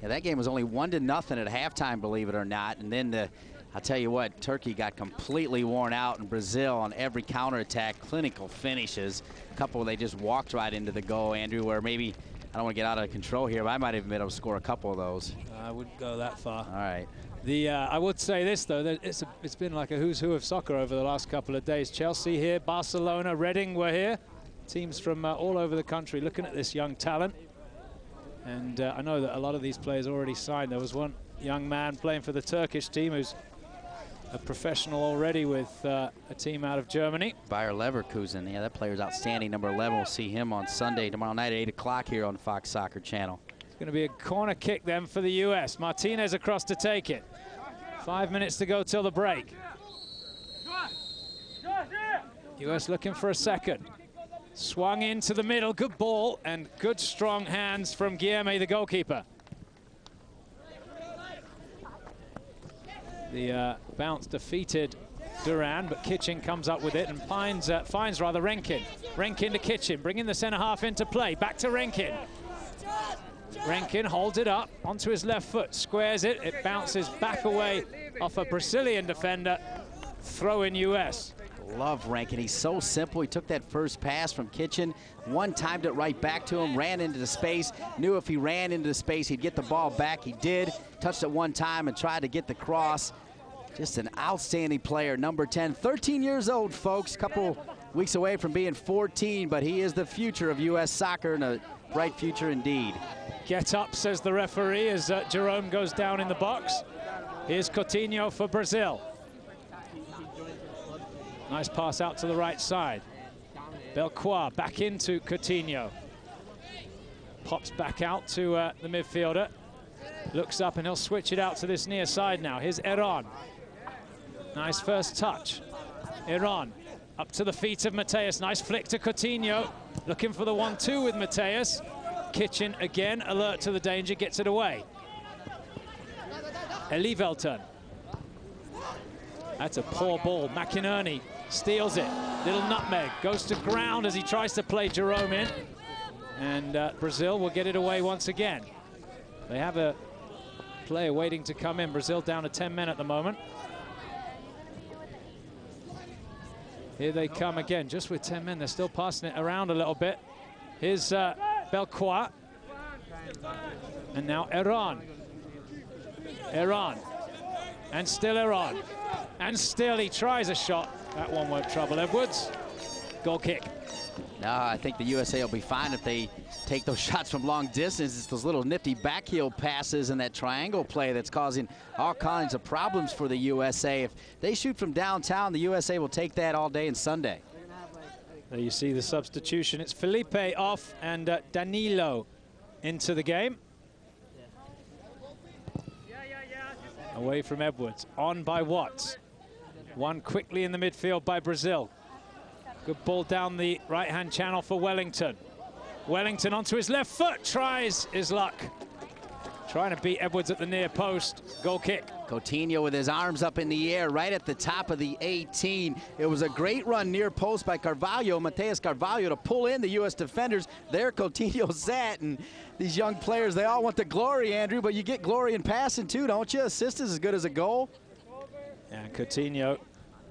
Yeah, that game was only 1-0 at halftime, believe it or not. And then I'll tell you what, Turkey got completely worn out, and Brazil on every counterattack, clinical finishes. A couple they just walked right into the goal, Andrew, where maybe, I don't want to get out of control here, but I might have been able to score a couple of those. I wouldn't go that far. All right. I would say this, though, that it's been like a who's who of soccer over the last couple of days. Chelsea here, Barcelona, Reading were here. Teams from all over the country looking at this young talent. And I know that a lot of these players already signed. There was one young man playing for the Turkish team who's a professional already with a team out of Germany. Bayer Leverkusen, yeah, that player's outstanding. Number 11, we'll see him on Sunday, tomorrow night at 8 o'clock here on Fox Soccer Channel. It's going to be a corner kick then for the US. Martinez across to take it. 5 minutes to go till the break. US looking for a second. Swung into the middle, good ball, and good strong hands from Guilherme, the goalkeeper. The bounce defeated Duran, but Kitchen comes up with it and finds Renkin. Renkin to Kitchen, bringing the centre half into play. Back to Renkin. Renkin holds it up onto his left foot, squares it. It bounces back away off a Brazilian defender. Throw in US. Love Renkin. He's so simple. He took that first pass from Kitchen, one-timed it right back to him, ran into the space, knew if he ran into the space he'd get the ball back. He did. Touched it one time and tried to get the cross. Just an outstanding player, number 10. 13 years old, folks. Couple weeks away from being 14, but he is the future of U.S. soccer and a bright future indeed. Get up, says the referee, as Jerome goes down in the box. Here's Coutinho for Brazil. Nice pass out to the right side. Belcourt back into Coutinho. Pops back out to the midfielder. Looks up and he'll switch it out to this near side now. Here's Eron. Nice first touch. Eron up to the feet of Mateus. Nice flick to Coutinho. Looking for the 1-2 with Mateus. Kitchen again, alert to the danger, gets it away. Elivelton. That's a poor ball. McInerney steals it. Little nutmeg. Goes to ground as he tries to play Jerome in. And Brazil will get it away once again. They have a player waiting to come in. Brazil down to 10 men at the moment. Here they come again, just with 10 men. They're still passing it around a little bit. Here's Belcourt. And now Eron. Eron. And still Eron. And still he tries a shot. That one won't trouble Edwards. Goal kick. No, I think the USA will be fine if they take those shots from long distance. It's those little nifty backheel passes and that triangle play that's causing all kinds of problems for the USA. If they shoot from downtown, the USA will take that all day and Sunday. There you see the substitution. It's Felipe off and Danilo into the game. Away from Edwards. On by Watts. One quickly in the midfield by Brazil. Good ball down the right-hand channel for Wellington. Wellington onto his left foot. Tries his luck. trying to beat Edwards at the near post. Goal kick. Coutinho with his arms up in the air right at the top of the 18. It was a great run near post by Carvalho, Mateus Carvalho, to pull in the U.S. defenders. There Coutinho sat, and these young players, they all want the glory, Andrew, but you get glory in passing too, don't you? Assist is as good as a goal. Yeah, Coutinho,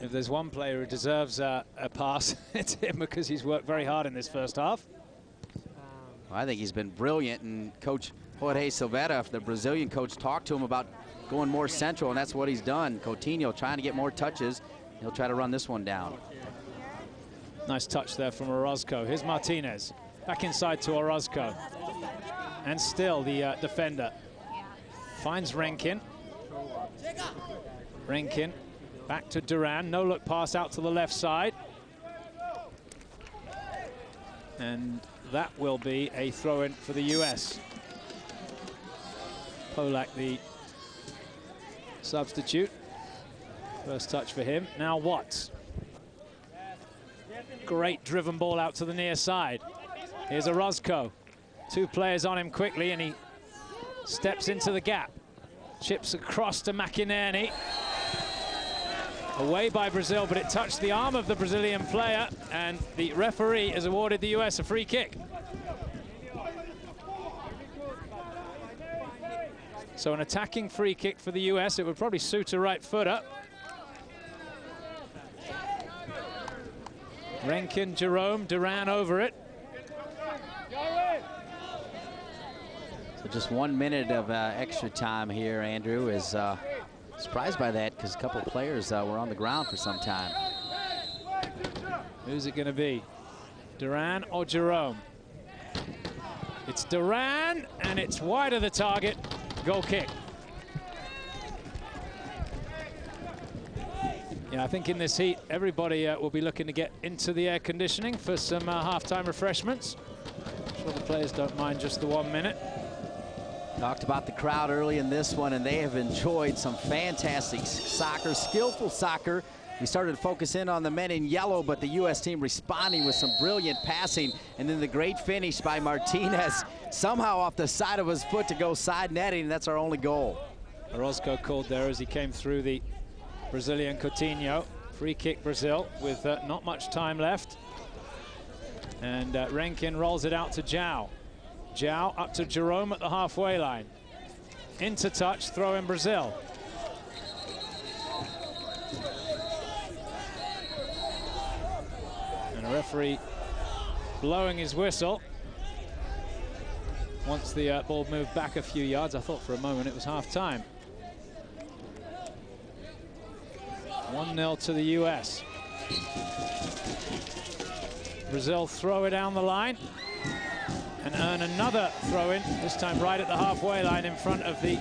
if there's one player who deserves a pass, it's him, because he's worked very hard in this first half. Well, I think he's been brilliant, and Coach Jorge Silveira, the Brazilian coach, talked to him about going more central, and that's what he's done. Coutinho trying to get more touches. He'll try to run this one down. Nice touch there from Orozco. Here's Martinez. Back inside to Orozco. And still the defender finds Renkin. Renkin back to Duran. No look pass out to the left side. And that will be a throw-in for the US. Polak, the substitute. First touch for him. Now Watts. Great driven ball out to the near side. Here's Orozco. Two players on him quickly, and he steps into the gap. Chips across to McInerney. Away by Brazil, but it touched the arm of the Brazilian player, and the referee has awarded the US a free kick. So an attacking free kick for the US. It would probably suit a right footer. Renkin, Jerome, Duran over it. So just 1 minute of extra time here, Andrew. Is surprised by that because a couple players were on the ground for some time. Who's it going to be? Duran or Jerome? It's Duran, and it's wide of the target. Goal kick. Yeah, I think in this heat, everybody will be looking to get into the air conditioning for some halftime refreshments. I'm sure the players don't mind just the 1 minute. Talked about the crowd early in this one, and they have enjoyed some fantastic soccer, skillful soccer. We started to focus in on the men in yellow, but the U.S. team responding with some brilliant passing, and then the great finish by Martinez, somehow off the side of his foot to go side netting, and that's our only goal. Orozco called there as he came through the Brazilian Coutinho. Free kick Brazil with not much time left. And Renkin rolls it out to João. João up to Jerome at the halfway line. Into touch, throw in Brazil. And a referee blowing his whistle. Once the ball moved back a few yards, I thought for a moment it was half-time. 1-0 to the US. Brazil throw it down the line and earn another throw-in, this time right at the halfway line in front of the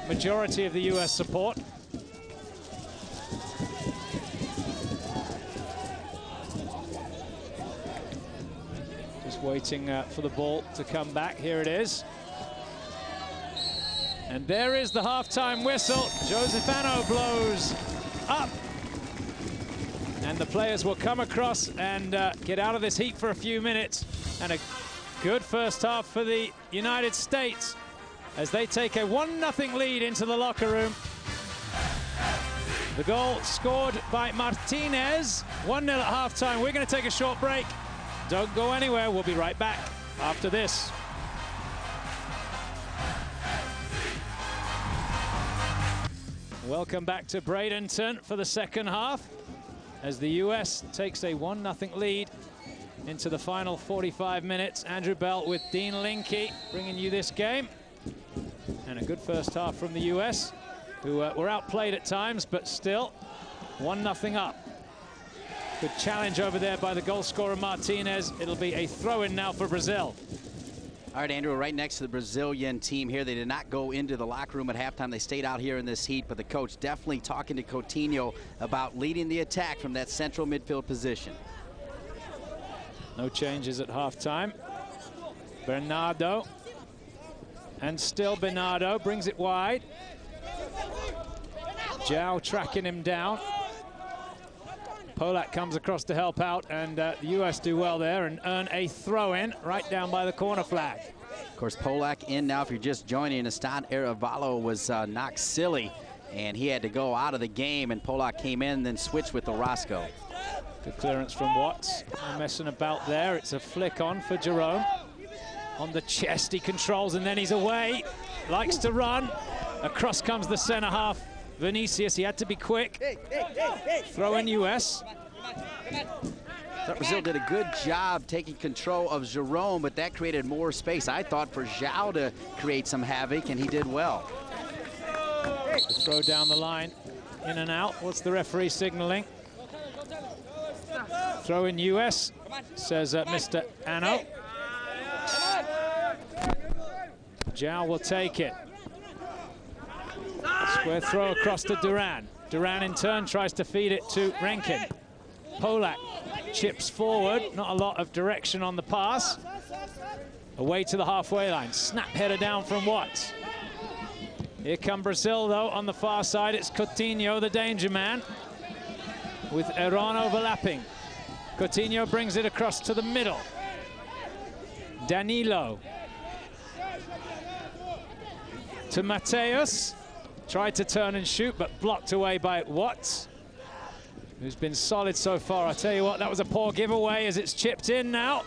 majority of the US support. Just waiting for the ball to come back. Here it is. And there is the halftime whistle. Josefano blows up. And the players will come across and get out of this heat for a few minutes. And a good first half for the United States as they take a 1-0 lead into the locker room. The goal scored by Martinez. 1-0 at halftime. We're going to take a short break. Don't go anywhere. We'll be right back after this. Welcome back to Bradenton for the second half as the US takes a 1-0 lead into the final 45 minutes. Andrew Bell with Dean Linke bringing you this game. And a good first half from the US, who were outplayed at times, but still 1-0 up. Good challenge over there by the goal scorer Martinez. It'll be a throw-in now for Brazil. All right, Andrew, right next to the Brazilian team here. They did not go into the locker room at halftime. They stayed out here in this heat, but the coach definitely talking to Coutinho about leading the attack from that central midfield position. No changes at halftime. Bernardo. And still Bernardo brings it wide. João tracking him down. Polak comes across to help out, and the US do well there and earn a throw-in right down by the corner flag. course, Polak in now. If you're just joining, Astan Aravalo was knocked silly, and he had to go out of the game, and Polak came in, then switched with Orozco. Good clearance from Watts. No messing about there. It's a flick on for Jerome. On the chest, he controls, and then he's away. Likes to run. Across comes the center half. Vinicius, he had to be quick. Throw in US. Thought Brazil did a good job taking control of Jerome, but that created more space, I thought, for Zhao to create some havoc, and he did well. The throw down the line, in and out. What's the referee signaling? Throw in US, says Mr. Ano. Zhao will take it. Square throw across to Duran. Duran in turn tries to feed it to Renkin. Polak chips forward, not a lot of direction on the pass. Away to the halfway line. Snap header down from Watts. Here come Brazil, though, on the far side. It's Coutinho, the danger man, with Heron overlapping. Coutinho brings it across to the middle. Danilo. To Mateus. Tried to turn and shoot, but blocked away by Watts, who's been solid so far. I tell you what, that was a poor giveaway as it's chipped in now.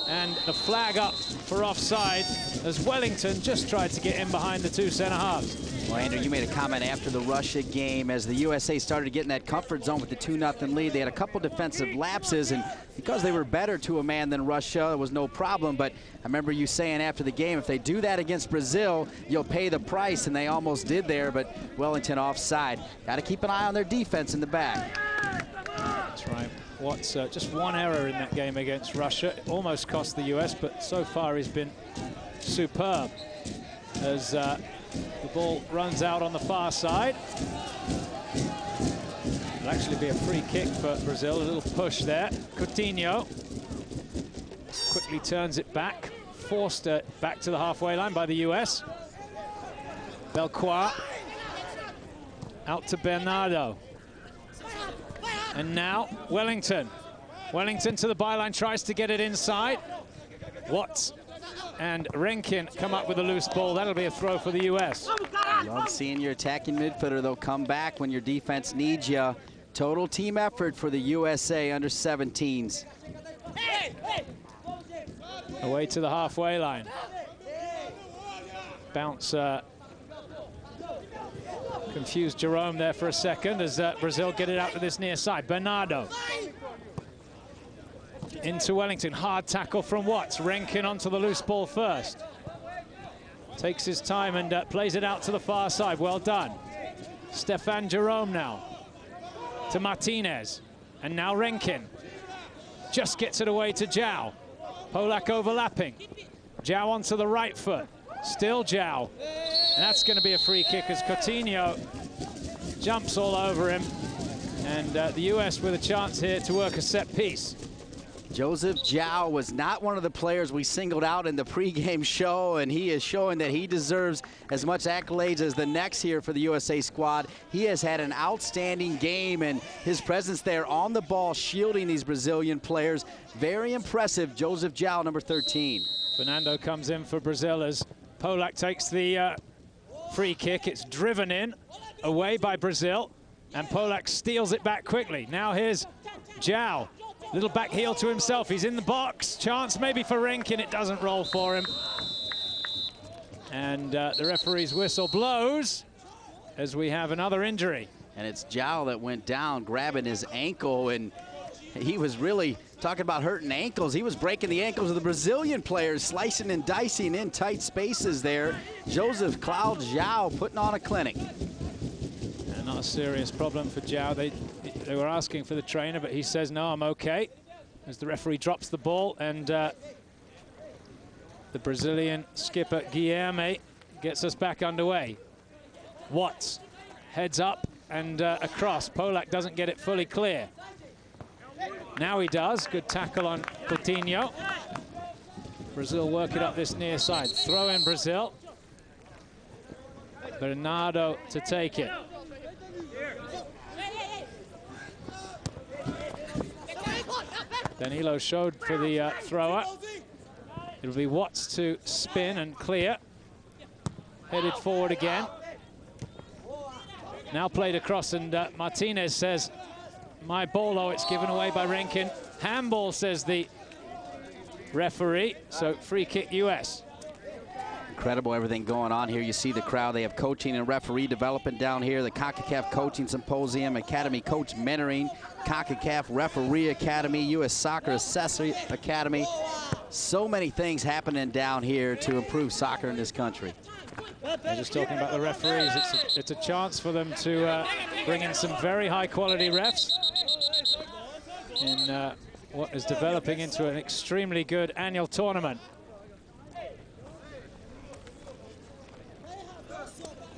And the flag up for offside as Wellington just tried to get in behind the two center halves. Well, Andrew, you made a comment after the Russia game as the USA started getting that comfort zone with the 2-0 lead. They had a couple defensive lapses, and because they were better to a man than Russia, there was no problem. But I remember you saying after the game, if they do that against Brazil, you'll pay the price, and they almost did there, but Wellington offside. Got to keep an eye on their defense in the back. That's right. Watts, just one error in that game against Russia. It almost cost the US, but so far he's been superb as the ball runs out on the far side. It'll actually be a free kick for Brazil. A little push there. Coutinho quickly turns it back. Forced back to the halfway line by the US. Belcourt out to Bernardo. And now Wellington. Wellington to the byline, tries to get it inside. Watts and Renkin come up with a loose ball. That'll be a throw for the US. Love seeing your attacking midfielder, though, come back when your defense needs you. Total team effort for the USA under 17s. Away to the halfway line. Bounce confused Jerome there for a second as Brazil get it out to this near side. Bernardo into Wellington. Hard tackle from Watts. Renkin onto the loose ball first. Takes his time and plays it out to the far side. Well done. Stefan Jerome now to Martinez. And now Renkin. Just gets it away to Zhao. Polak overlapping. Zhao onto the right foot. Still Zhao. And that's going to be a free kick as Coutinho jumps all over him. And the US with a chance here to work a set piece. Joseph Zhao was not one of the players we singled out in the pregame show, and he is showing that he deserves as much accolades as the next here for the USA squad. He has had an outstanding game, and his presence there on the ball, shielding these Brazilian players. Very impressive, Joseph Zhao, number 13. Fernando comes in for Brazil as Polak takes the free kick. It's driven in, away by Brazil, and Polak steals it back quickly. Now here's Zhao. Little back heel to himself. He's in the box. Chance maybe for Renkin. It doesn't roll for him. And the referee's whistle blows as we have another injury. And it's Zhao that went down, grabbing his ankle, and he was really talking about hurting ankles. He was breaking the ankles of the Brazilian players, slicing and dicing in tight spaces there. Joseph Cloud Zhao putting on a clinic. And not a serious problem for Zhao. They were asking for the trainer, but he says, no, I'm okay. As the referee drops the ball, and the Brazilian skipper, Guilherme, gets us back underway. Watts heads up and across. Polak doesn't get it fully clear. Now he does. Good tackle on Coutinho. Brazil work it up this near side. Throw in Brazil. Bernardo to take it. Danilo showed for the thrower. It'll be Watts to spin and clear. Headed forward again. Now played across, and Martinez says, my ball, oh, it's given away by Rankin. Handball, says the referee, so free kick US. Incredible everything going on here. You see the crowd. They have coaching and referee development down here. The CONCACAF Coaching Symposium, Academy Coach Mentoring, CONCACAF Referee Academy, U.S. Soccer Accessory Academy. So many things happening down here to improve soccer in this country. They're just talking about the referees. It's a chance for them to bring in some very high-quality refs in what is developing into an extremely good annual tournament.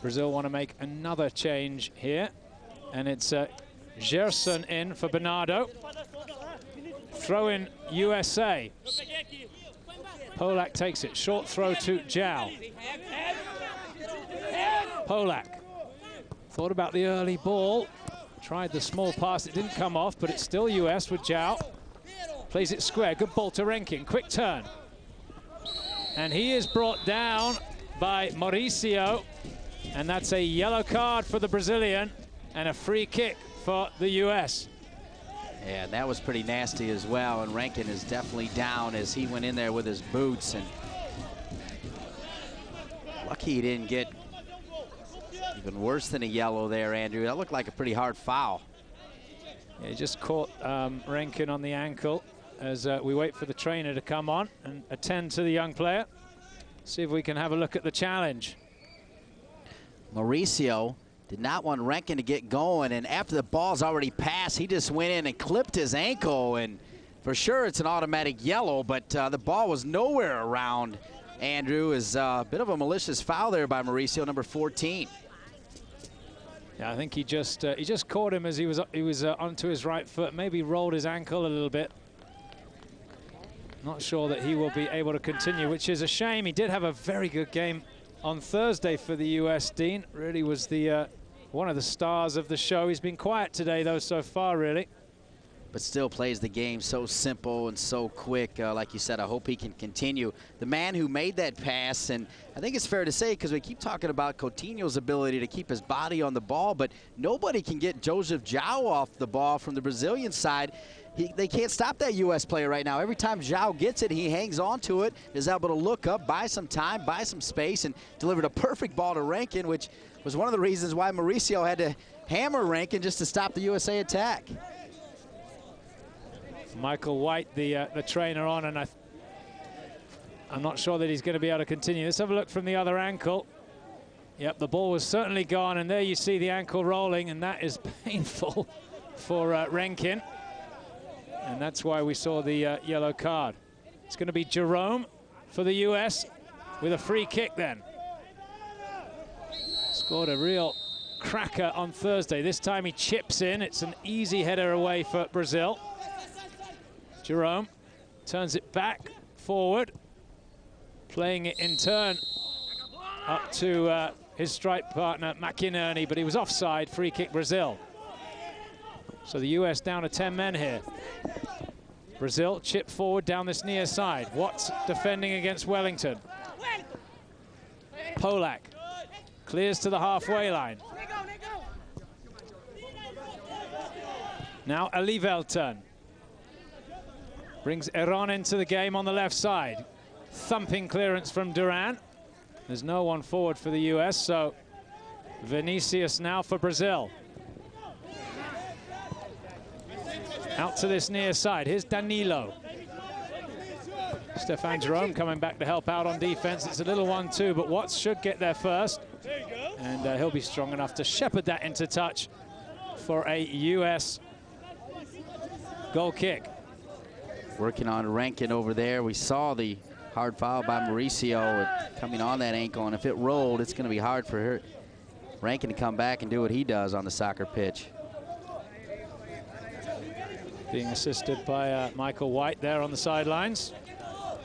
Brazil want to make another change here, and it's Gerson in for Bernardo. Throw in USA. Polak takes it. Short throw to Zhao. Polak thought about the early ball. Tried the small pass. It didn't come off, but it's still US with Zhao. Plays it square. Good ball to Rankin. Quick turn. And he is brought down by Mauricio. And that's a yellow card for the Brazilian and a free kick for the US. Yeah, that was pretty nasty as well, and Rankin is definitely down as he went in there with his boots, and lucky he didn't get even worse than a yellow there, Andrew. That looked like a pretty hard foul. Yeah, he just caught Rankin on the ankle as we wait for the trainer to come on and attend to the young player. See if we can have a look at the challenge. Mauricio did not want Rankin to get going, and after the ball's already passed, he just went in and clipped his ankle, and for sure it's an automatic yellow, but the ball was nowhere around. Andrew, is a bit of a malicious foul there by Mauricio, number 14. Yeah, I think he just caught him as he was onto his right foot, maybe rolled his ankle a little bit. Not sure that he will be able to continue, which is a shame. He did have a very good game on Thursday for the US, Dean. Really was the one of the stars of the show. He's been quiet today, though, so far, really. But still plays the game so simple and so quick. Like you said, I hope he can continue. The man who made that pass, and I think it's fair to say, because we keep talking about Coutinho's ability to keep his body on the ball, but nobody can get Joseph Zhao off the ball from the Brazilian side. They can't stop that U.S. player right now. Every time Zhao gets it, he hangs on to it, is able to look up, buy some time, buy some space, and delivered a perfect ball to Rankin, which was one of the reasons why Mauricio had to hammer Rankin just to stop the USA attack. Michael White, the trainer, on, and I'm not sure that he's going to be able to continue. Let's have a look from the other ankle. Yep, the ball was certainly gone, and there you see the ankle rolling, and that is painful for Rankin. And that's why we saw the yellow card. It's going to be Jerome for the US with a free kick then. Scored a real cracker on Thursday. This time he chips in. It's an easy header away for Brazil. Jerome turns it back forward, playing it in turn up to his strike partner McInerney, but he was offside. Free kick Brazil. So the US down to 10 men here. Brazil chip forward down this near side. Watts defending against Wellington. Polak clears to the halfway line. Now Alivelton brings Eron into the game on the left side. Thumping clearance from Duran. There's no one forward for the US, so Vinicius now for Brazil. Out to this near side. Here's Danilo. Stefan Jerome coming back to help out on defense. It's a little 1-2, but Watts should get there first. And he'll be strong enough to shepherd that into touch for a US goal kick. Working on Rankin over there. We saw the hard foul by Mauricio coming on that ankle, and if it rolled, it's going to be hard for Rankin to come back and do what he does on the soccer pitch. Being assisted by Michael White there on the sidelines.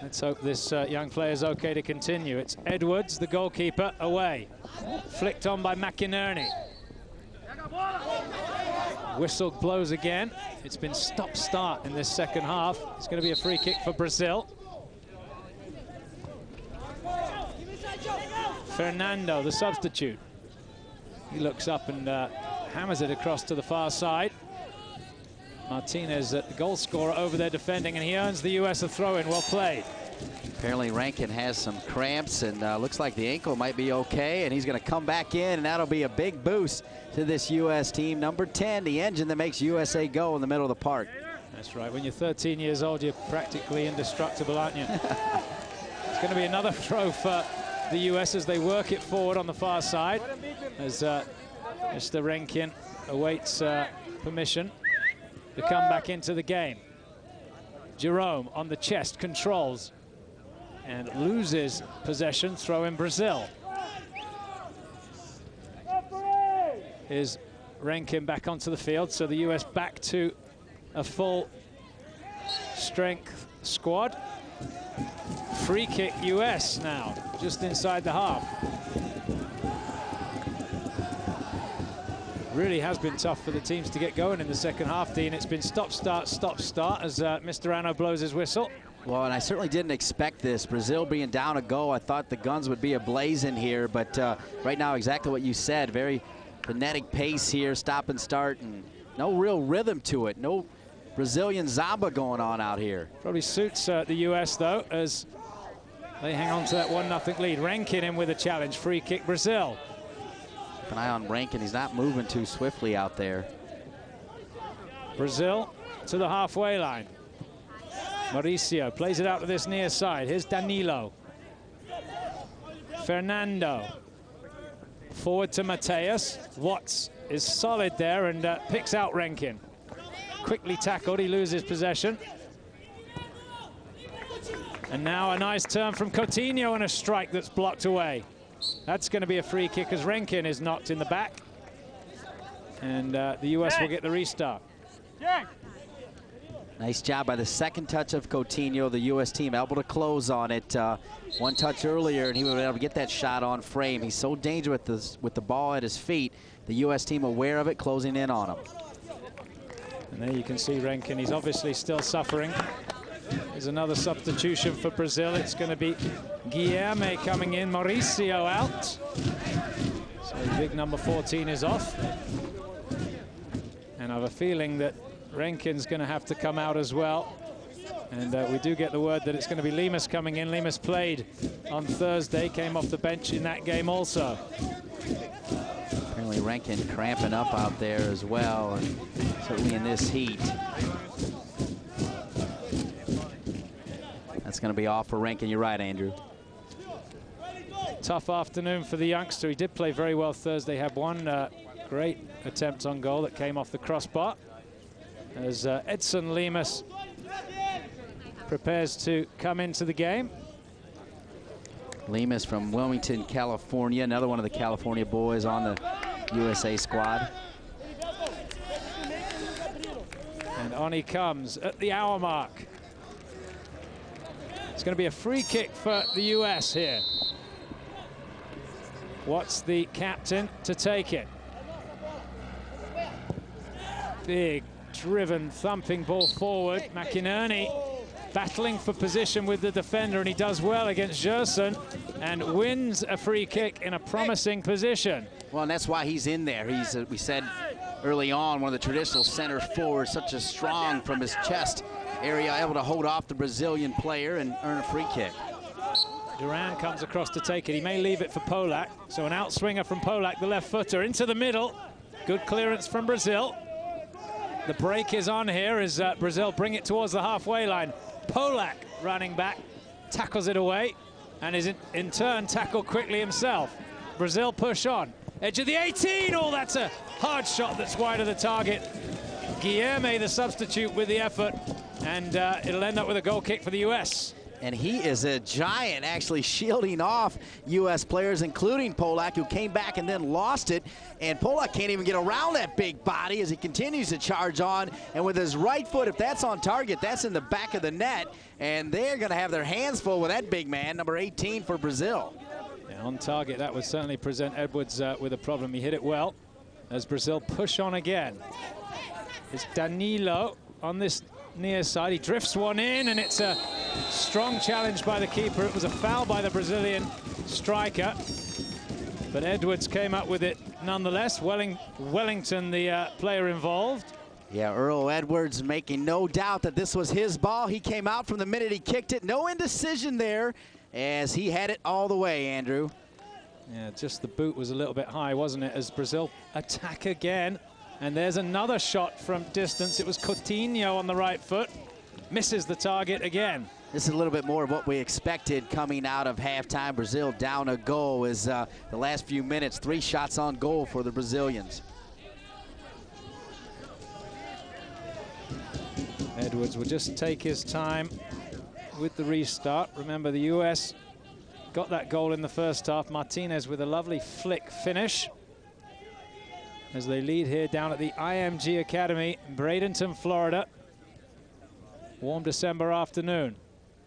Let's hope this young player is okay to continue. It's Edwards, the goalkeeper, away. Flicked on by McInerney. Whistle blows again. It's been stop-start in this second half. It's going to be a free kick for Brazil. Fernando, the substitute. He looks up and hammers it across to the far side. Martinez, the goal scorer, over there defending, and he earns the U.S. a throw-in. Well played. Apparently Rankin has some cramps, and looks like the ankle might be okay, and he's going to come back in, and that'll be a big boost to this U.S. team. Number 10, the engine that makes USA go in the middle of the park. That's right. When you're 13 years old, you're practically indestructible, aren't you? It's going to be another throw for the U.S. as they work it forward on the far side, as Mr. Rankin awaits permission to come back into the game. Jerome on the chest, controls, and loses possession. Throw in Brazil. Here's Rankin back onto the field, so the US back to a full strength squad. Free kick US now, just inside the half. Really has been tough for the teams to get going in the second half, Dean. It's been stop, start as Mr. Ano blows his whistle. Well, and I certainly didn't expect this. Brazil being down a goal, I thought the guns would be ablaze in here, but right now, exactly what you said. Very frenetic pace here, stop and start, and no real rhythm to it. No Brazilian Zamba going on out here. Probably suits the US, though, as they hang on to that 1-0 lead. Rankin in with a challenge. Free kick, Brazil. Keep an eye on Rankin. He's not moving too swiftly out there. Brazil to the halfway line. Mauricio plays it out to this near side. Here's Danilo. Fernando. Forward to Mateus. Watts is solid there and picks out Rankin. Quickly tackled, he loses possession. And now a nice turn from Coutinho and a strike that's blocked away. That's going to be a free kick as Rankin is knocked in the back. And the US will get the restart. Nice job by the second touch of Coutinho. The U.S. team able to close on it. One touch earlier, and he would be able to get that shot on frame. He's so dangerous with the ball at his feet. The U.S. team aware of it, closing in on him. And there you can see Rankin. He's obviously still suffering. There's another substitution for Brazil. It's going to be Guilherme coming in. Mauricio out. So big number 14 is off. And I have a feeling that Rankin's going to have to come out as well. And we do get the word that it's going to be Lemus coming in. Lemus played on Thursday, came off the bench in that game also. Apparently Rankin cramping up out there as well, and certainly in this heat. That's going to be off for Rankin. You're right, Andrew. Tough afternoon for the youngster. He did play very well Thursday. Had one great attempt on goal that came off the crossbar. As Edson Lemus prepares to come into the game. Lemus from Wilmington, California, another one of the California boys on the USA squad. And on he comes at the hour mark. It's going to be a free kick for the US here. What's the captain to take it? Big driven, thumping ball forward. McInerney battling for position with the defender, and he does well against Gerson and wins a free kick in a promising position. Well, and that's why he's in there. He's, we said early on, one of the traditional center forwards, such a strong from his chest area, able to hold off the Brazilian player and earn a free kick. Duran comes across to take it. He may leave it for Polak. So an outswinger from Polak, the left footer, into the middle. Good clearance from Brazil. The break is on here as Brazil bring it towards the halfway line. Polak running back, tackles it away, and is in turn tackled quickly himself. Brazil push on. Edge of the 18. Oh, that's a hard shot that's wide of the target. Guilherme, the substitute, with the effort, and it'll end up with a goal kick for the US. And he is a giant, actually shielding off U.S. players, including Polak, who came back and then lost it. And Polak can't even get around that big body as he continues to charge on. And with his right foot, if that's on target, that's in the back of the net. And they're going to have their hands full with that big man, number 18 for Brazil. Yeah, on target, that would certainly present Edwards with a problem. He hit it well as Brazil push on again. It's Danilo on this near side. He drifts one in, and it's a strong challenge by the keeper. It was a foul by the Brazilian striker. But Edwards came up with it nonetheless. Wellington, the player involved. Yeah, Earl Edwards making no doubt that this was his ball. He came out from the minute he kicked it. No indecision there as he had it all the way, Andrew. Yeah, just the boot was a little bit high, wasn't it, as Brazil attack again. And there's another shot from distance. It was Coutinho on the right foot. Misses the target again. This is a little bit more of what we expected coming out of halftime. Brazil down a goal as the last few minutes, 3 shots on goal for the Brazilians. Edwards will just take his time with the restart. Remember, the US got that goal in the first half. Martinez with a lovely flick finish as they lead here down at the IMG Academy in Bradenton, Florida. Warm December afternoon.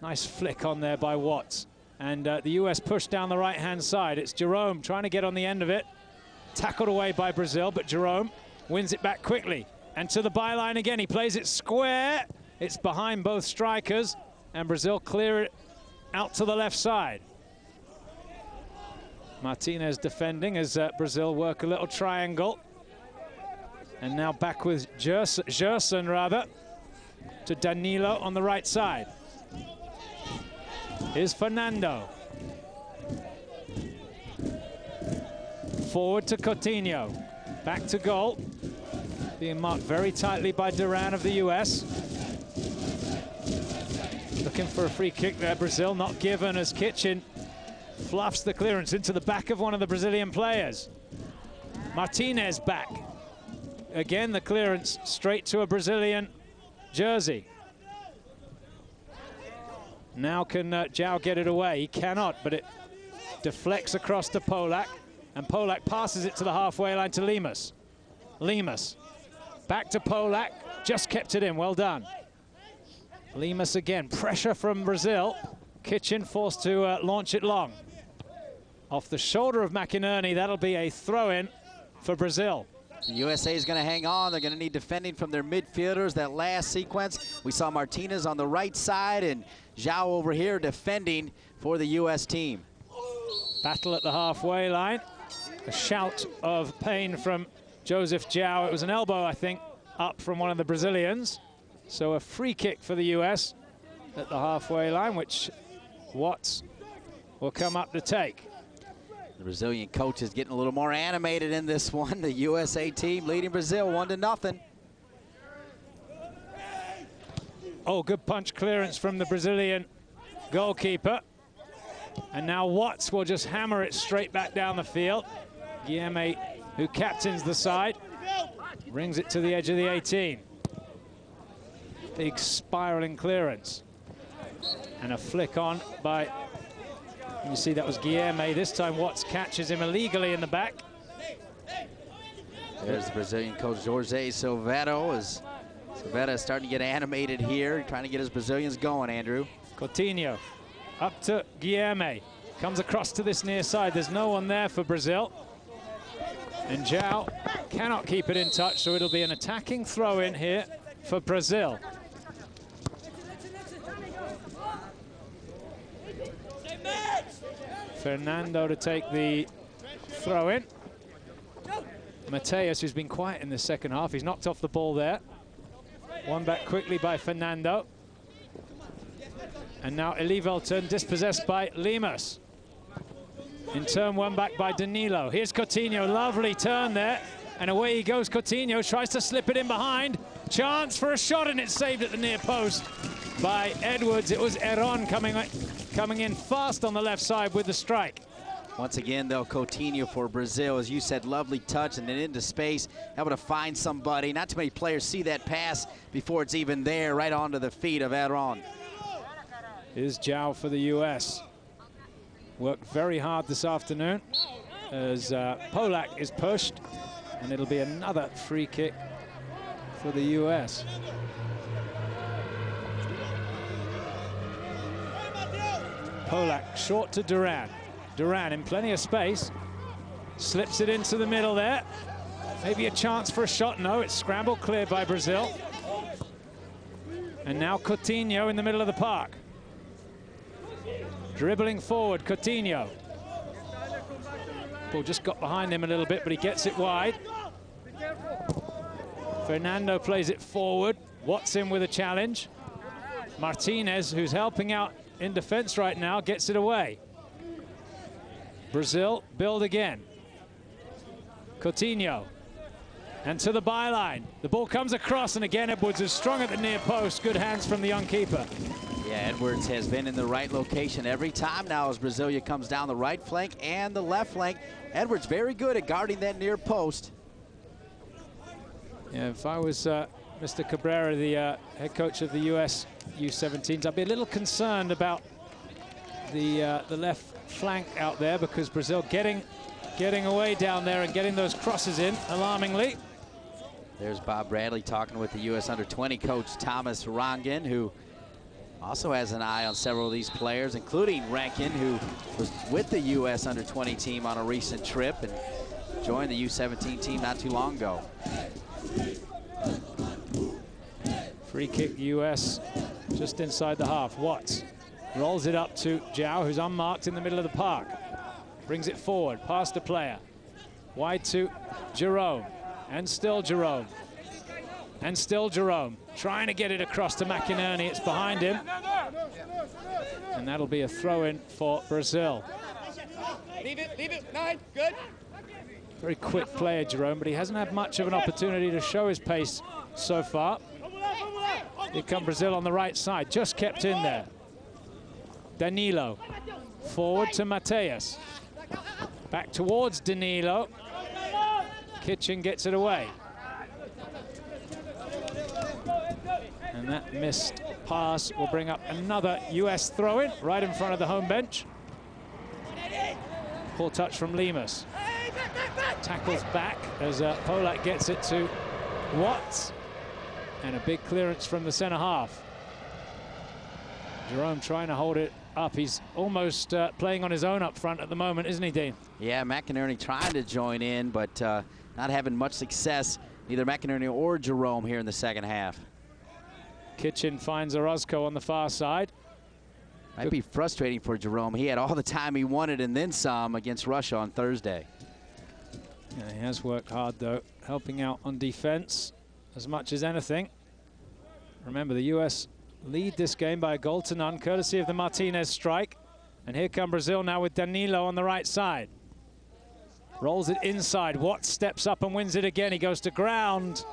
Nice flick on there by Watts. And the US push down the right-hand side. It's Jerome trying to get on the end of it. Tackled away by Brazil, but Jerome wins it back quickly. And to the byline again, he plays it square. It's behind both strikers, and Brazil clear it out to the left side. Martinez defending as Brazil work a little triangle. And now back with Gerson, rather, to Danilo on the right side. Here's Fernando. Forward to Coutinho. Back to goal. Being marked very tightly by Duran of the US. Looking for a free kick there, Brazil, not given as Kitchen fluffs the clearance into the back of one of the Brazilian players. Martinez back. Again, the clearance straight to a Brazilian jersey. Now can João get it away? He cannot, but it deflects across to Polak, and Polak passes it to the halfway line to Lemus. Lemus. Back to Polak, just kept it in, well done. Lemus again, pressure from Brazil. Kitchen forced to launch it long. Off the shoulder of McInerney, that'll be a throw-in for Brazil. The USA is going to hang on. They're going to need defending from their midfielders. That last sequence, we saw Martinez on the right side and João over here defending for the US team. Battle at the halfway line. A shout of pain from Joseph João. It was an elbow, I think, up from one of the Brazilians. So a free kick for the US at the halfway line, which Watts will come up to take. The Brazilian coach is getting a little more animated in this one. The USA team leading Brazil 1-0. Oh, good punch clearance from the Brazilian goalkeeper. And now Watts will just hammer it straight back down the field. Guilherme, who captains the side, brings it to the edge of the 18. Big spiraling clearance. And a flick on by, you see that was Guilherme. This time Watts catches him illegally in the back. There's the Brazilian coach, Jorge Silveira. Silveira is starting to get animated here, trying to get his Brazilians going, Andrew. Coutinho up to Guilherme. Comes across to this near side. There's no one there for Brazil. And João cannot keep it in touch, so it'll be an attacking throw-in here for Brazil. Fernando to take the throw-in. Mateus, who's been quiet in the second half, he's knocked off the ball there. One back quickly by Fernando. And now Elivelton dispossessed by Lemus. In turn, one back by Danilo. Here's Coutinho, lovely turn there. And away he goes, Coutinho tries to slip it in behind. Chance for a shot, and it's saved at the near post by Edwards. It was Heron coming in fast on the left side with the strike. Once again, though, Coutinho for Brazil, as you said, lovely touch and then into space, able to find somebody. Not too many players see that pass before it's even there, right onto the feet of Heron. Here's João for the US. Worked very hard this afternoon as Polak is pushed, and it'll be another free kick for the US. Polak short to Duran. Duran in plenty of space. Slips it into the middle there. Maybe a chance for a shot. No, it's scrambled clear by Brazil. And now Coutinho in the middle of the park. Dribbling forward, Coutinho. Ball just got behind him a little bit, but he gets it wide. Fernando plays it forward. Watson with a challenge. Martinez, who's helping out in defense right now, gets it away. Brazil build again. Coutinho. And to the byline. The ball comes across, and again Edwards is strong at the near post. Good hands from the young keeper. Yeah, Edwards has been in the right location every time now as Brasilia comes down the right flank and the left flank. Edwards very good at guarding that near post. Yeah, if I was Mr. Cabrera, the head coach of the US U17s, I'd be a little concerned about the left flank out there, because Brazil getting away down there and getting those crosses in, alarmingly. There's Bob Bradley talking with the US Under-20 coach Thomas Rankin, who also has an eye on several of these players, including Rankin, who was with the US Under-20 team on a recent trip and joined the U17 team not too long ago. Free kick US just inside the half. Watts rolls it up to Zhao, who's unmarked in the middle of the park. Brings it forward, past the player. Wide to Jerome, and still Jerome. And still Jerome, trying to get it across to McInerney. It's behind him. And that'll be a throw-in for Brazil. Leave it, 9, good. Very quick player, Jerome, but he hasn't had much of an opportunity to show his pace so far. Here come Brazil on the right side, just kept in there. Danilo, forward to Mateus. Back towards Danilo. Kitchen gets it away. And that missed pass will bring up another US throw-in right in front of the home bench. Poor touch from Lemus. Tackles back as Polak gets it to Watts. And a big clearance from the center half. Jerome trying to hold it up. He's almost playing on his own up front at the moment, isn't he, Dean? Yeah, McInerney trying to join in, but not having much success, neither McInerney or Jerome here in the second half. Kitchen finds Orozco on the far side. Might be frustrating for Jerome. He had all the time he wanted and then some against Russia on Thursday. Yeah, he has worked hard, though, helping out on defense as much as anything. Remember, the US lead this game by a goal to none, courtesy of the Martinez strike. And here come Brazil now with Danilo on the right side. Rolls it inside. Watts steps up and wins it again. He goes to ground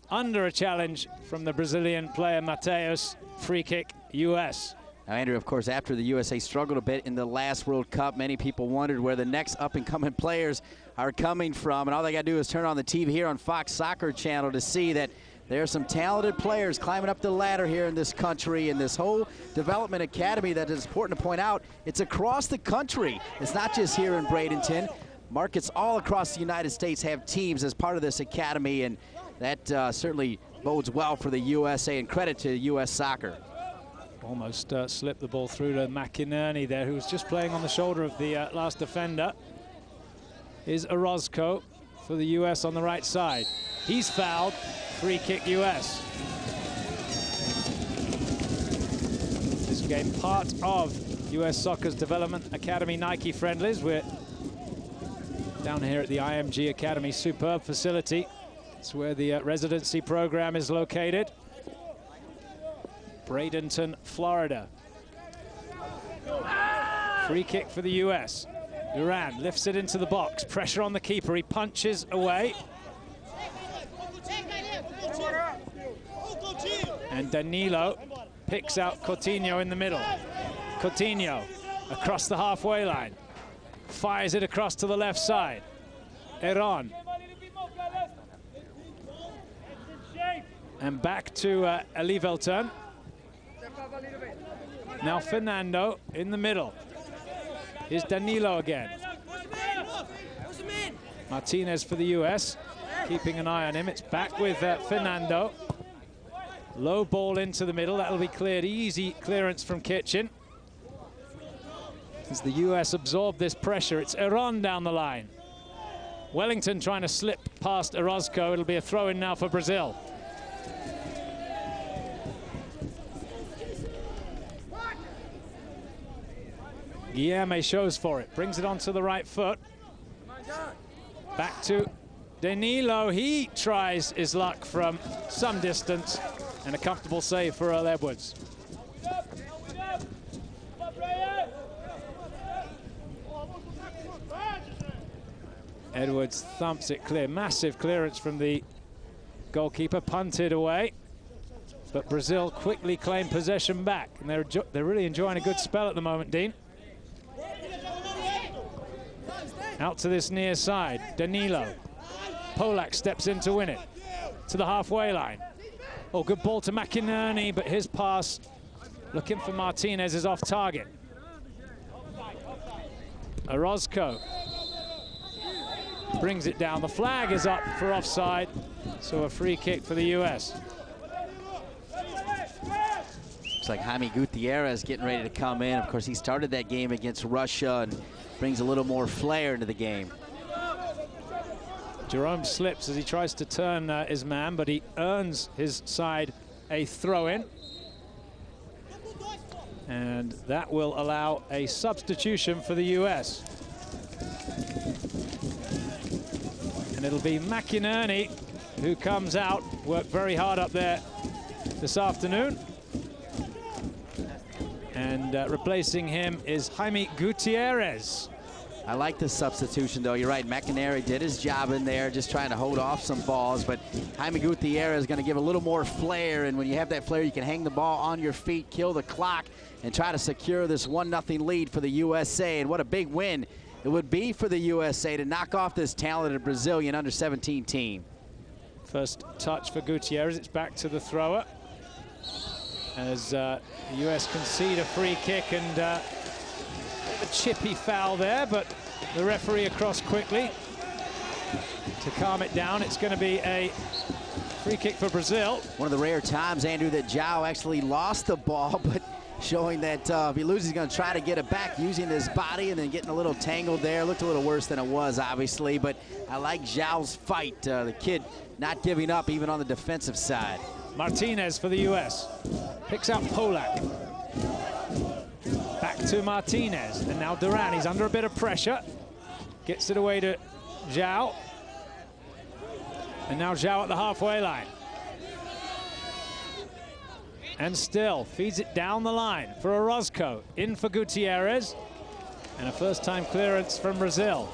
under a challenge from the Brazilian player Mateus. Free kick, US. Now, Andrew, of course, after the USA struggled a bit in the last World Cup, many people wondered where the next up-and-coming players are coming from. And all they got to do is turn on the TV here on Fox Soccer Channel to see that there are some talented players climbing up the ladder here in this country, and this whole development academy that is important to point out, it's across the country. It's not just here in Bradenton. Markets all across the United States have teams as part of this academy, and that certainly bodes well for the USA, and credit to U.S. Soccer. Almost slipped the ball through to McInerney there, who was just playing on the shoulder of the last defender. Is Orozco for the US on the right side. He's fouled. Free kick US. This game part of US Soccer's Development Academy Nike Friendlies. We're down here at the IMG Academy, superb facility. It's where the residency program is located. Bradenton, Florida. Free kick for the US. Duran lifts it into the box. Pressure on the keeper. He punches away. And Danilo picks out Coutinho in the middle. Coutinho across the halfway line. Fires it across to the left side. Eron. And back to Elivelton. Now Fernando in the middle. Here's Danilo again. Martinez for the US, keeping an eye on him. It's back with Fernando. Low ball into the middle. That'll be cleared. Easy clearance from Kitchen. As the US absorb this pressure, it's Eron down the line. Wellington trying to slip past Orozco. It'll be a throw-in now for Brazil. Guilherme shows for it, brings it onto the right foot. Back to Danilo. He tries his luck from some distance, and a comfortable save for Earl Edwards. Edwards thumps it clear. Massive clearance from the goalkeeper, punted away. But Brazil quickly claimed possession back, and they're really enjoying a good spell at the moment, Dean. Out to this near side, Danilo. Polak steps in to win it. To the halfway line. Oh, good ball to McInerney, but his pass, looking for Martinez, is off target. Orozco brings it down. The flag is up for offside, so a free kick for the U.S. Looks like Jaime Gutierrez getting ready to come in. Of course, he started that game against Russia and brings a little more flair into the game. Jerome slips as he tries to turn his man, but he earns his side a throw-in. And that will allow a substitution for the U.S. And it'll be McInerney who comes out. Worked very hard up there this afternoon. And replacing him is Jaime Gutierrez. I like the substitution, though. You're right. McInerney did his job in there, just trying to hold off some balls. But Jaime Gutierrez is going to give a little more flair. And when you have that flair, you can hang the ball on your feet, kill the clock, and try to secure this 1-0 lead for the USA. And what a big win it would be for the USA to knock off this talented Brazilian under-17 team. First touch for Gutierrez. It's back to the thrower. As the US concede a free kick, and a chippy foul there, but the referee across quickly to calm it down. It's going to be a free kick for Brazil. One of the rare times, Andrew, that João actually lost the ball, but showing that if he loses, he's going to try to get it back using his body, and then getting a little tangled there. Looked a little worse than it was, obviously, but I like João's fight. The kid not giving up even on the defensive side. Martinez for the U.S. Picks out Polak. Back to Martinez. And now Duran. He's under a bit of pressure. Gets it away to João. And now João at the halfway line. And still feeds it down the line for Orozco. In for Gutierrez. And a first-time clearance from Brazil.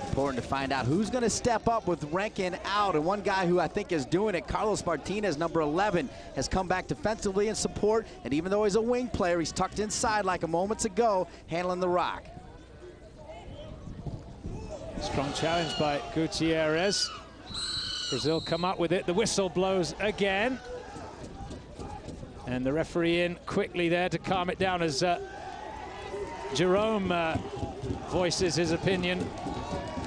Important to find out who's going to step up with Rankin out. And one guy who I think is doing it, Carlos Martinez, number 11, has come back defensively in support. And even though he's a wing player, he's tucked inside like a moments ago, handling the rock. Strong challenge by Gutierrez. Brazil come up with it. The whistle blows again. And the referee in quickly there to calm it down as Jerome voices his opinion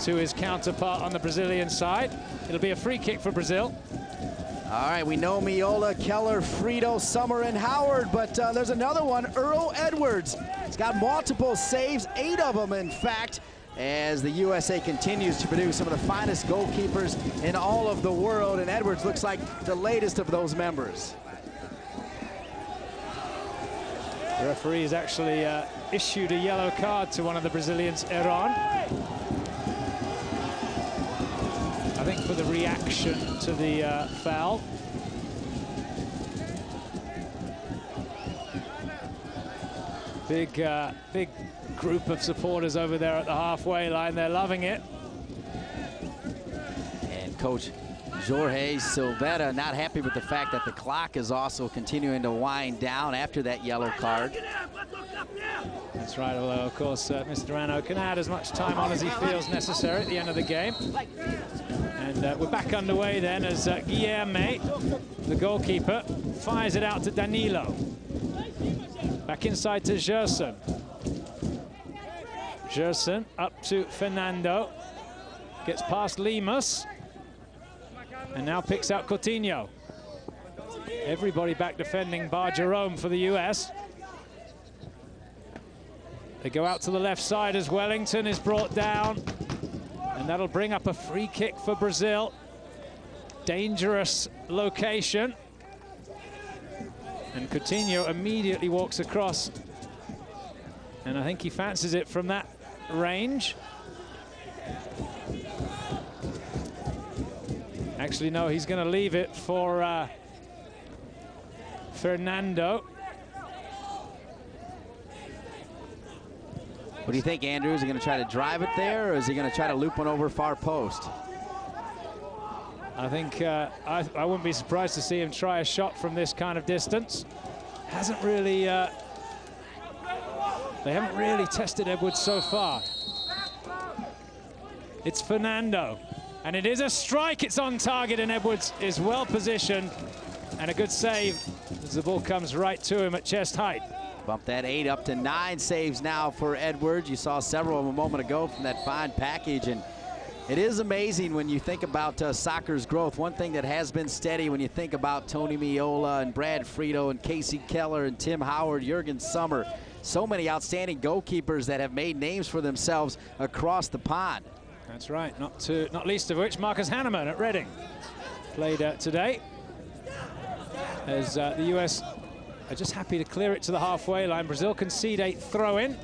to his counterpart on the Brazilian side. It'll be a free kick for Brazil. All right, we know Miola, Keller, Frito, Summer, and Howard, but there's another one, Earl Edwards. He's got multiple saves, 8 of them, in fact, as the USA continues to produce some of the finest goalkeepers in all of the world, and Edwards looks like the latest of those members. The referee has actually issued a yellow card to one of the Brazilians, Heron. I think for the reaction to the foul. Big group of supporters over there at the halfway line. They're loving it. And Coach Jorge Silvera not happy with the fact that the clock is also continuing to wind down after that yellow card. That's right, although, of course, Mr. Ano can add as much time on as he feels necessary at the end of the game. And we're back underway then as Guilherme, the goalkeeper, fires it out to Danilo. Back inside to Gerson. Gerson up to Fernando. Gets past Lemus. And now picks out Coutinho. Everybody back defending bar Jerome for the US. They go out to the left side as Wellington is brought down. And that'll bring up a free kick for Brazil. Dangerous location. And Coutinho immediately walks across. And I think he fancies it from that range. Actually, no, he's going to leave it for Fernando. What do you think, Andrew? Is he going to try to drive it there, or is he going to try to loop one over far post? I think I wouldn't be surprised to see him try a shot from this kind of distance. Hasn't really, they haven't really tested Edwards so far. It's Fernando, and it is a strike. It's on target, and Edwards is well positioned, and a good save as the ball comes right to him at chest height. Bump that 8 up to 9 saves now for Edwards. You saw several of them a moment ago from that fine package, and it is amazing when you think about soccer's growth. One thing that has been steady when you think about Tony Meola and Brad Frito and Casey Keller and Tim Howard, Jurgen Sommer, so many outstanding goalkeepers that have made names for themselves across the pond. That's right, not least of which Marcus Hanneman at Reading played today, as the US are just happy to clear it to the halfway line. Brazil concede a throw-in.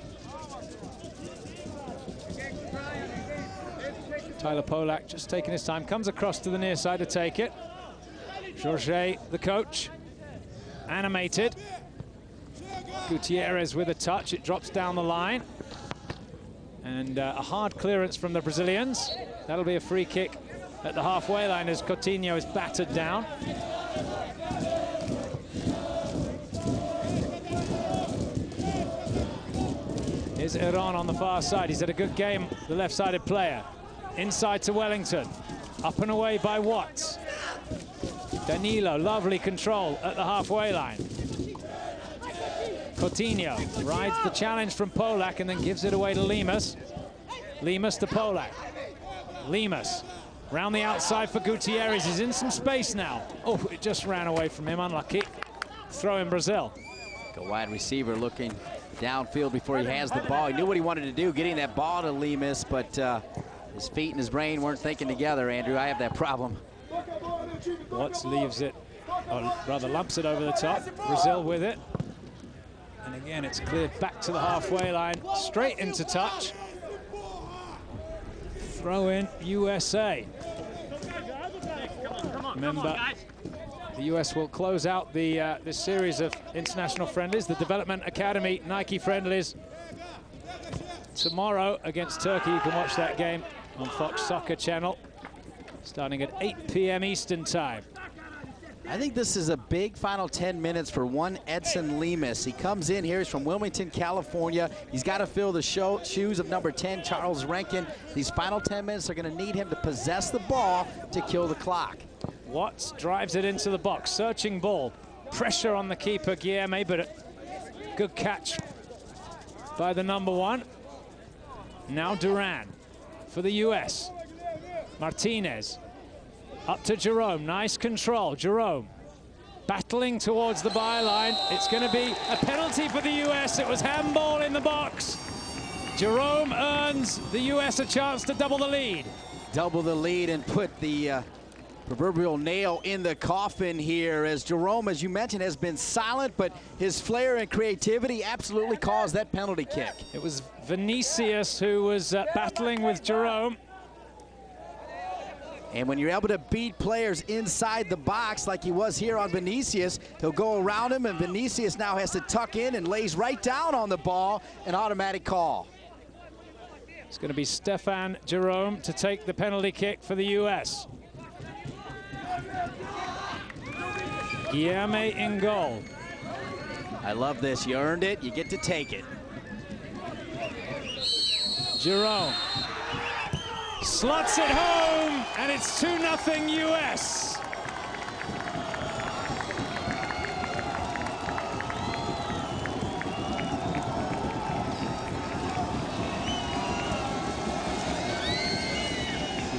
Tyler Polak just taking his time, comes across to the near side to take it. Jorge, the coach, animated. Gutierrez with a touch, it drops down the line. And a hard clearance from the Brazilians. That'll be a free kick at the halfway line as Coutinho is battered down. Here's Iran on the far side. He's had a good game, the left-sided player. Inside to Wellington. Up and away by Watts. Danilo, lovely control at the halfway line. Coutinho rides the challenge from Polak and then gives it away to Lemus. Lemus to Polak. Lemus round the outside for Gutierrez. He's in some space now. Oh, it just ran away from him, unlucky. Throw in Brazil. The wide receiver looking downfield before he has the ball. He knew what he wanted to do, getting that ball to Lemus, but his feet and his brain weren't thinking together, Andrew. I have that problem. Watts leaves it, or rather lumps it over the top. Brazil with it. And again, it's cleared back to the halfway line, straight into touch. Throw in USA. Remember, the US will close out this series of international friendlies, the Development Academy Nike Friendlies. Tomorrow against Turkey, you can watch that game on Fox Soccer Channel, starting at 8 p.m. Eastern Time. I think this is a big final 10 minutes for one Edson Lemus. He comes in here, he's from Wilmington, California. He's got to fill the shoes of number 10, Charles Rankin. These final 10 minutes are going to need him to possess the ball to kill the clock. Watts drives it into the box, searching ball. Pressure on the keeper, Guilherme, but a good catch by the number 1. Now Duran for the US. Martinez. Up to Jerome, nice control. Jerome battling towards the byline. It's going to be a penalty for the US. It was handball in the box. Jerome earns the US a chance to double the lead. Double the lead and put the proverbial nail in the coffin here, as Jerome, as you mentioned, has been silent, but his flair and creativity absolutely caused that penalty kick. It was Vinicius who was battling with Jerome. And when you're able to beat players inside the box like he was here on Vinicius, he'll go around him, and Vinicius now has to tuck in and lays right down on the ball, an automatic call. It's going to be Stefan Jerome to take the penalty kick for the US. Guilherme in goal. I love this. You earned it, you get to take it. Jerome slots it home, and it's 2-0 US.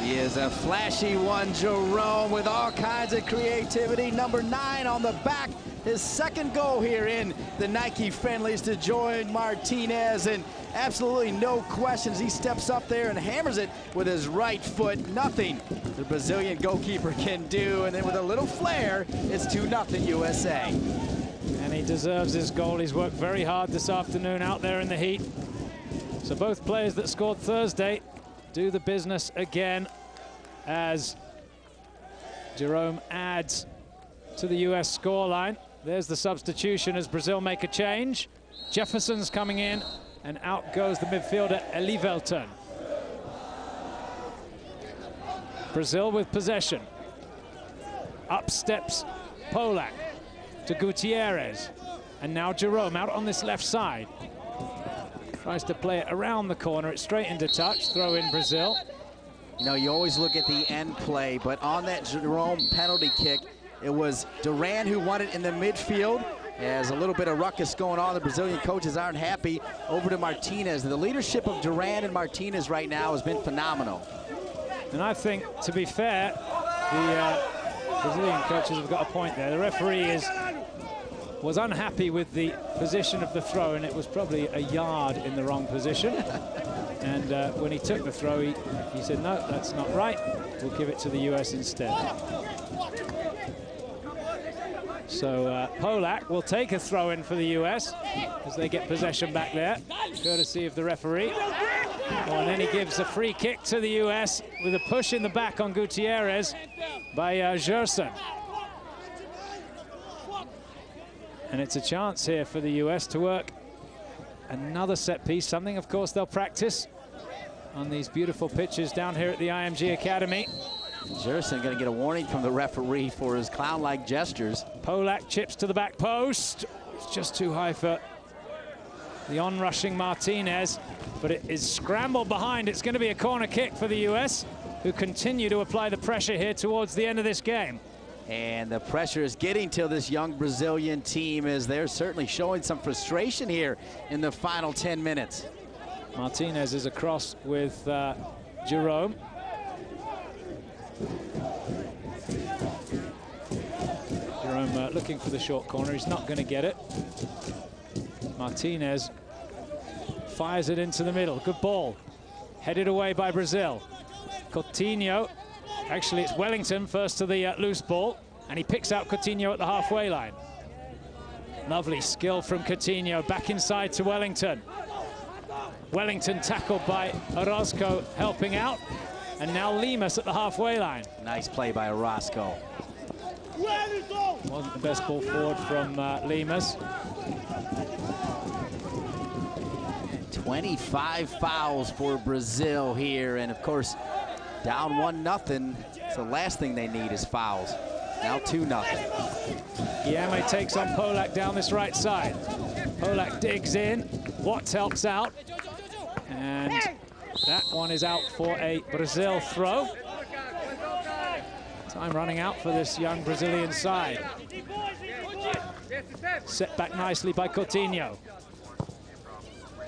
He is a flashy one, Jerome, with all kinds of creativity. Number 9 on the back. His second goal here in the Nike Friendlies to join Martinez, and absolutely no questions. He steps up there and hammers it with his right foot. Nothing the Brazilian goalkeeper can do, and then with a little flair, it's 2-0 USA. And he deserves his goal. He's worked very hard this afternoon out there in the heat. So both players that scored Thursday do the business again, as Jerome adds to the US scoreline. There's the substitution as Brazil make a change. Jefferson's coming in, and out goes the midfielder Elivelton. Brazil with possession. Up steps Polak to Gutierrez. And now Jerome out on this left side. Tries to play it around the corner. It's straight into touch. Throw in Brazil. You know, you always look at the end play, but on that Jerome penalty kick, it was Duran who won it in the midfield. There's a little bit of ruckus going on. The Brazilian coaches aren't happy. Over to Martinez. The leadership of Duran and Martinez right now has been phenomenal. And I think, to be fair, the Brazilian coaches have got a point there. The referee was unhappy with the position of the throw, and it was probably a yard in the wrong position. And when he took the throw, he said, no, that's not right. We'll give it to the US instead. So Polak will take a throw in for the US as they get possession back there, courtesy of the referee. Oh, and then he gives a free kick to the US with a push in the back on Gutierrez by Gerson. And it's a chance here for the US to work another set piece, something, of course, they'll practice on these beautiful pitches down here at the IMG Academy. Gerson going to get a warning from the referee for his clown-like gestures. Polak chips to the back post. It's just too high for the on-rushing Martinez, but it is scrambled behind. It's going to be a corner kick for the US, who continue to apply the pressure here towards the end of this game. And the pressure is getting to this young Brazilian team as they're certainly showing some frustration here in the final 10 minutes. Martinez is across with Jerome. Jerome looking for the short corner. He's not going to get it. Martinez fires it into the middle. Good ball. Headed away by Brazil. Coutinho. Actually, it's Wellington first to the loose ball, and he picks out Coutinho at the halfway line. Lovely skill from Coutinho. Back inside to Wellington. Wellington tackled by Orozco, helping out. And now Lemus at the halfway line. Nice play by Orozco. Wasn't the best ball forward from Lemus. 25 fouls for Brazil here, and of course, down 1-0. So the last thing they need is fouls. Now 2-0. Guilherme takes on Polak down this right side. Polak digs in. Watts helps out. And that one is out for a Brazil throw. Time running out for this young Brazilian side. Set back nicely by Coutinho.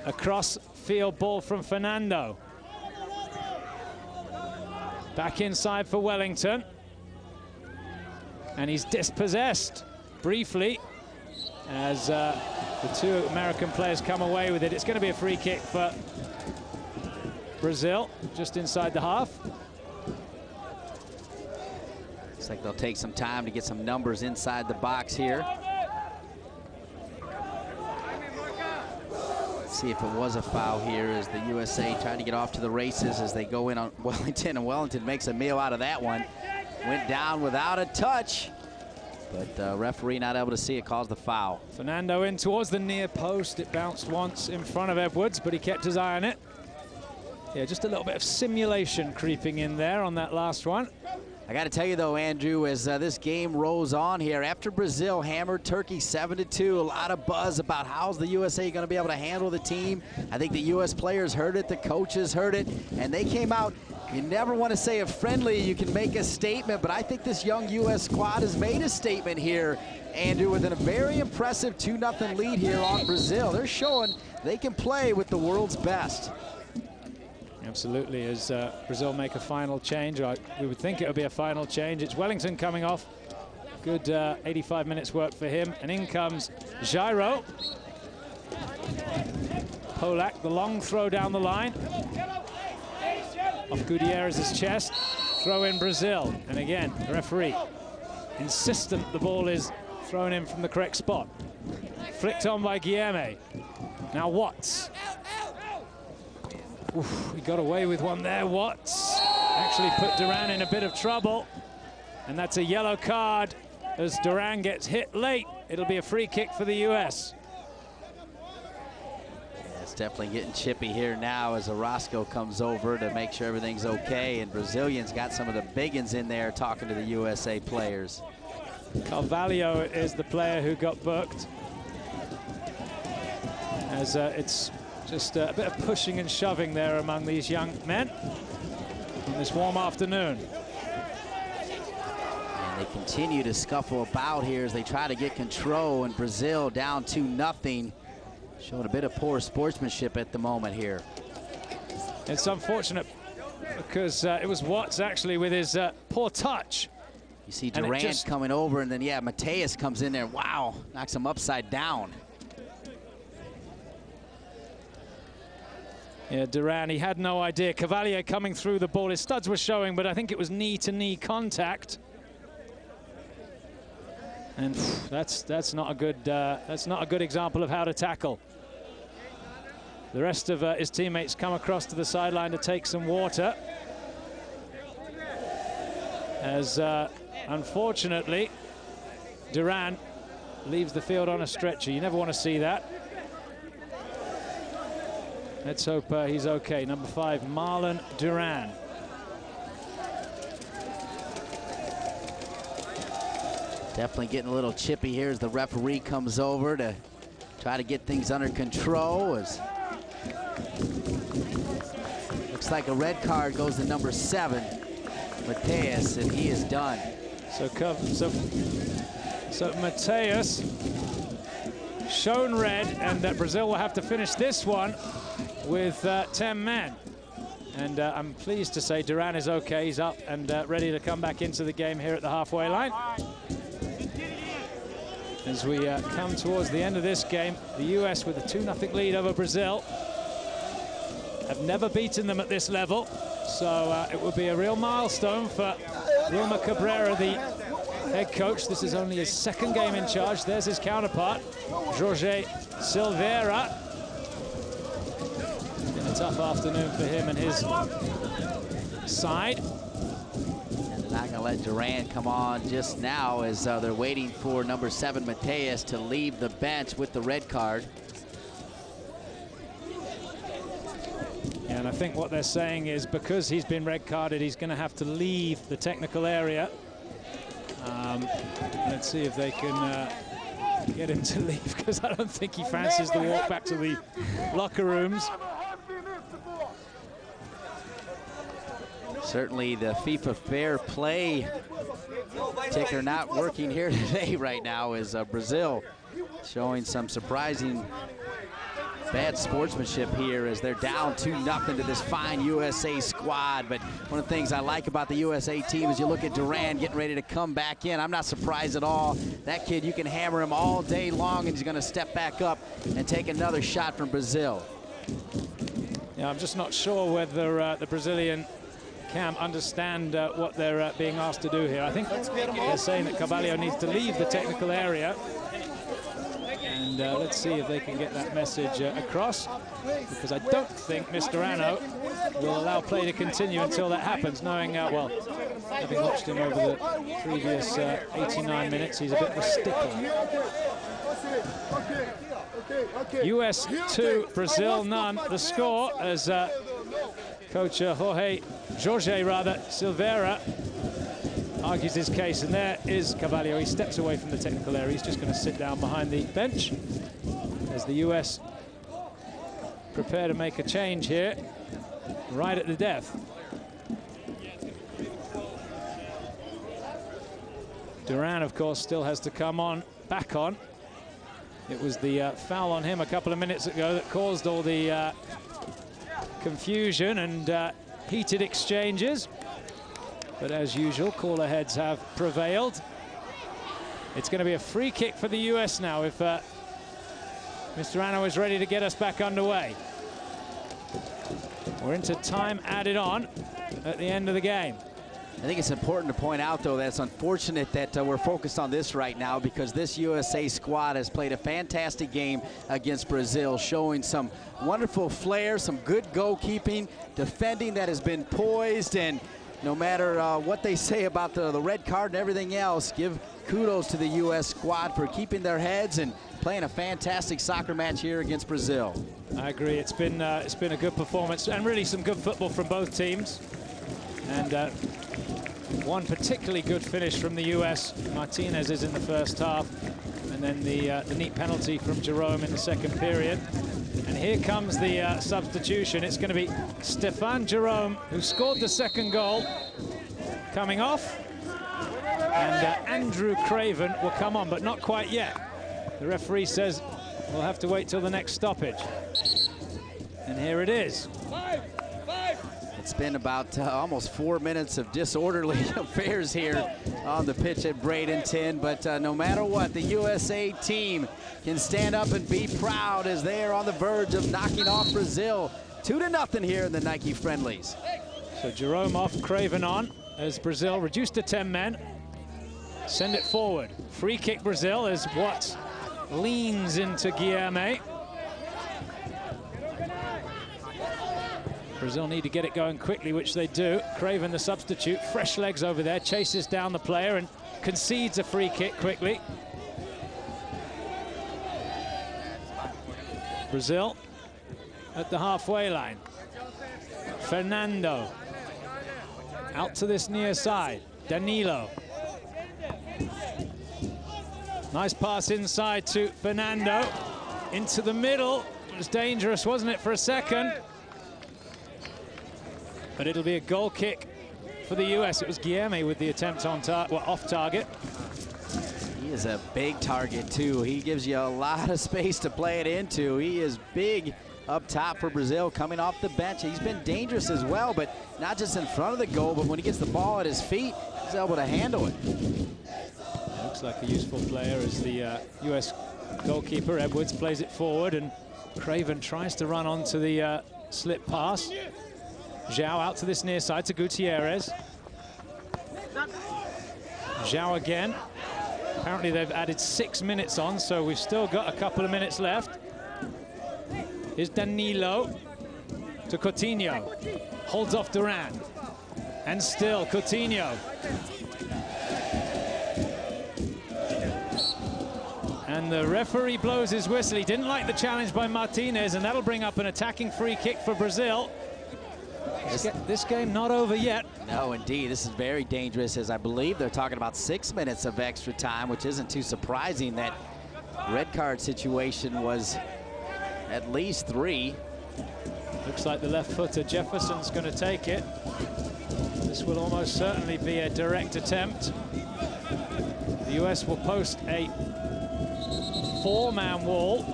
A cross-field ball from Fernando. Back inside for Wellington. And he's dispossessed briefly as the two American players come away with it. It's going to be a free kick for Brazil, just inside the half. Looks like they'll take some time to get some numbers inside the box here. Let's see if it was a foul here as the USA trying to get off to the races as they go in on Wellington, and Wellington makes a meal out of that one. Went down without a touch, but the referee not able to see it, calls the foul. Fernando in towards the near post. It bounced once in front of Edwards, but he kept his eye on it. Yeah, just a little bit of simulation creeping in there on that last one. I got to tell you, though, Andrew, as this game rolls on here, after Brazil hammered Turkey 7-2, a lot of buzz about how's the USA going to be able to handle the team. I think the U.S. players heard it, the coaches heard it, and they came out. You never want to say a friendly, you can make a statement, but I think this young U.S. squad has made a statement here, Andrew, with a very impressive 2-0 lead here on Brazil. They're showing they can play with the world's best. Absolutely, as Brazil make a final change. We would think it would be a final change. It's Wellington coming off. Good 85 minutes work for him. And in comes Jairo. Polak, the long throw down the line. Off Gutierrez's chest. Throw in Brazil. And again, the referee insistent the ball is thrown in from the correct spot. Flicked on by Guilherme. Now Watts. Oof, he got away with one there, Watts. Actually put Duran in a bit of trouble. And that's a yellow card as Duran gets hit late. It'll be a free kick for the U.S. Yeah, it's definitely getting chippy here now as Orozco comes over to make sure everything's okay. And Brazilians got some of the big uns in there talking to the USA players. Carvalho is the player who got booked. As it's just a bit of pushing and shoving there among these young men on this warm afternoon. And they continue to scuffle about here as they try to get control, and Brazil down 2-0, showing a bit of poor sportsmanship at the moment here. It's unfortunate because it was Watts actually with his poor touch. You see Durant coming over, and then, yeah, Mateus comes in there. Wow, knocks him upside down. Yeah, Duran, he had no idea. Cavalier coming through the ball. His studs were showing, but I think it was knee-to-knee contact. And that's not a good example of how to tackle. The rest of his teammates come across to the sideline to take some water. As unfortunately, Duran leaves the field on a stretcher. You never want to see that. Let's hope he's okay. Number 5, Marlon Duran. Definitely getting a little chippy here as the referee comes over to try to get things under control. Looks like a red card goes to number 7, Mateus, and he is done. So Mateus shown red, and Brazil will have to finish this one with 10 men. And I'm pleased to say Duran is okay. He's up and ready to come back into the game here at the halfway line. As we come towards the end of this game, the US with a 2-0 lead over Brazil. Have never beaten them at this level, so it will be a real milestone for Wilmer Cabrera, the head coach. This is only his 2nd game in charge. There's his counterpart, Jorge Silveira. It's been a tough afternoon for him and his side. And they're not going to let Duran come on just now as they're waiting for number 7, Mateus, to leave the bench with the red card. Yeah, and I think what they're saying is because he's been red carded, he's going to have to leave the technical area. Let's see if they can get him to leave, because I don't think he fancies the walk back to the locker rooms. Certainly the FIFA fair play ticker not working here today right now as Brazil showing some surprising bad sportsmanship here as they're down 2-0 to this fine USA squad. But one of the things I like about the USA team is you look at Duran getting ready to come back in. I'm not surprised at all. That kid, you can hammer him all day long and he's going to step back up and take another shot from Brazil. Yeah, I'm just not sure whether the Brazilian camp understand what they're being asked to do here. I think they're saying that Carvalho needs to leave the technical area. And let's see if they can get that message across, because I don't think Mr. Ano will allow play to continue until that happens, knowing, well, having watched him over the previous 89 minutes, he's a bit of a stickler. US 2, Brazil none. The score as coach Jorge Silveira argues his case, and there is Carvalho. He steps away from the technical area. He's just going to sit down behind the bench as the US prepare to make a change here right at the death. Duran, of course, still has to come on, back on. It was the foul on him a couple of minutes ago that caused all the confusion and heated exchanges. But as usual, cooler heads have prevailed. It's going to be a free kick for the US now if Mr. Ano is ready to get us back underway. We're into time added on at the end of the game. I think it's important to point out, though, that it's unfortunate that we're focused on this right now, because this USA squad has played a fantastic game against Brazil, showing some wonderful flair, some good goalkeeping, defending that has been poised, and no matter what they say about the red card and everything else, give kudos to the U.S. squad for keeping their heads and playing a fantastic soccer match here against Brazil. I agree. It's been a good performance and really some good football from both teams. And one particularly good finish from the U.S. Martinez is in the first half, and then the neat penalty from Jerome in the second period. And here comes the substitution. It's going to be Stefan Jerome, who scored the second goal, coming off. And Andrew Craven will come on, but not quite yet. The referee says we'll have to wait till the next stoppage. And here it is. It's been about almost 4 minutes of disorderly affairs here on the pitch at Bradenton, but no matter what, the USA team can stand up and be proud as they are on the verge of knocking off Brazil 2-0 here in the Nike Friendlies. So Jerome off, Craven on, as Brazil reduced to 10 men. Send it forward. Free kick Brazil as Watts leans into Guilherme. Brazil need to get it going quickly, which they do. Craven, the substitute, fresh legs over there, chases down the player and concedes a free kick quickly. Brazil at the halfway line. Fernando out to this near side. Danilo. Nice pass inside to Fernando. Into the middle. It was dangerous, wasn't it, for a second? But it'll be a goal kick for the US. It was Guilherme with the attempt on off target. He is a big target, too. He gives you a lot of space to play it into. He is big up top for Brazil coming off the bench. He's been dangerous as well, but not just in front of the goal, but when he gets the ball at his feet, he's able to handle it. Looks like a useful player as the US goalkeeper, Edwards, plays it forward, and Craven tries to run onto the slip pass. Zhao out to this near side to Gutierrez. Zhao again. Apparently they've added 6 minutes on, so we've still got a couple of minutes left. Here's Danilo to Coutinho. Holds off Duran. And still Coutinho. And the referee blows his whistle. He didn't like the challenge by Martinez, and that'll bring up an attacking free kick for Brazil. This game not over yet. No, indeed. This is very dangerous, as I believe they're talking about 6 minutes of extra time, which isn't too surprising. That red card situation was at least 3. Looks like the left footer Jefferson's going to take it. This will almost certainly be a direct attempt. The US will post a 4-man wall.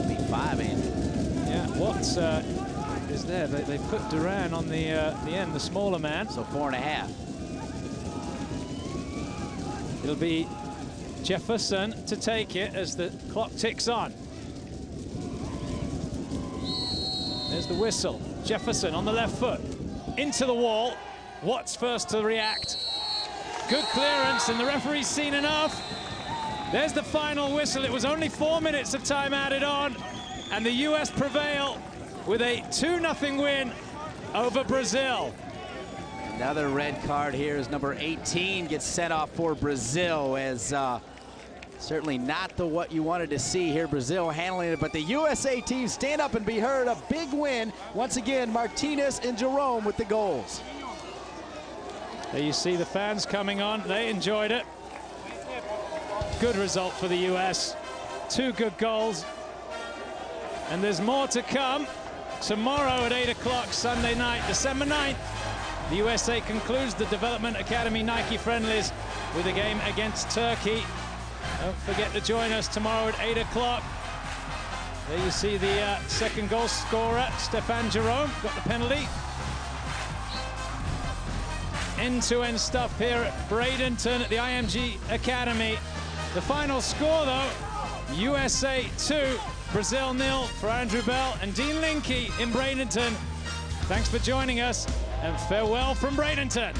Maybe 5, Andy. Yeah, Watts is there. They put Duran on the end, the smaller man. So 4.5. It'll be Jefferson to take it as the clock ticks on. There's the whistle. Jefferson on the left foot. Into the wall. Watts first to react. Good clearance, and the referee's seen enough. There's the final whistle. It was only 4 minutes of time added on, and the US prevail with a 2-0 win over Brazil. Another red card here as number 18 gets sent off for Brazil, as certainly not what you wanted to see here. Brazil handling it, but the USA team stand up and be heard. A big win. Once again, Martinez and Jerome with the goals. There you see the fans coming on. They enjoyed it. Good result for the US. 2 good goals. And there's more to come. Tomorrow at 8 o'clock, Sunday night, December 9th, the USA concludes the Development Academy Nike Friendlies with a game against Turkey. Don't forget to join us tomorrow at 8 o'clock. There you see the second goal scorer, Stefan Jerome, got the penalty. End-to-end stuff here at Bradenton at the IMG Academy. The final score, though, USA 2, Brazil 0 for Andrew Bell and Dean Linke in Bradenton. Thanks for joining us, and farewell from Bradenton.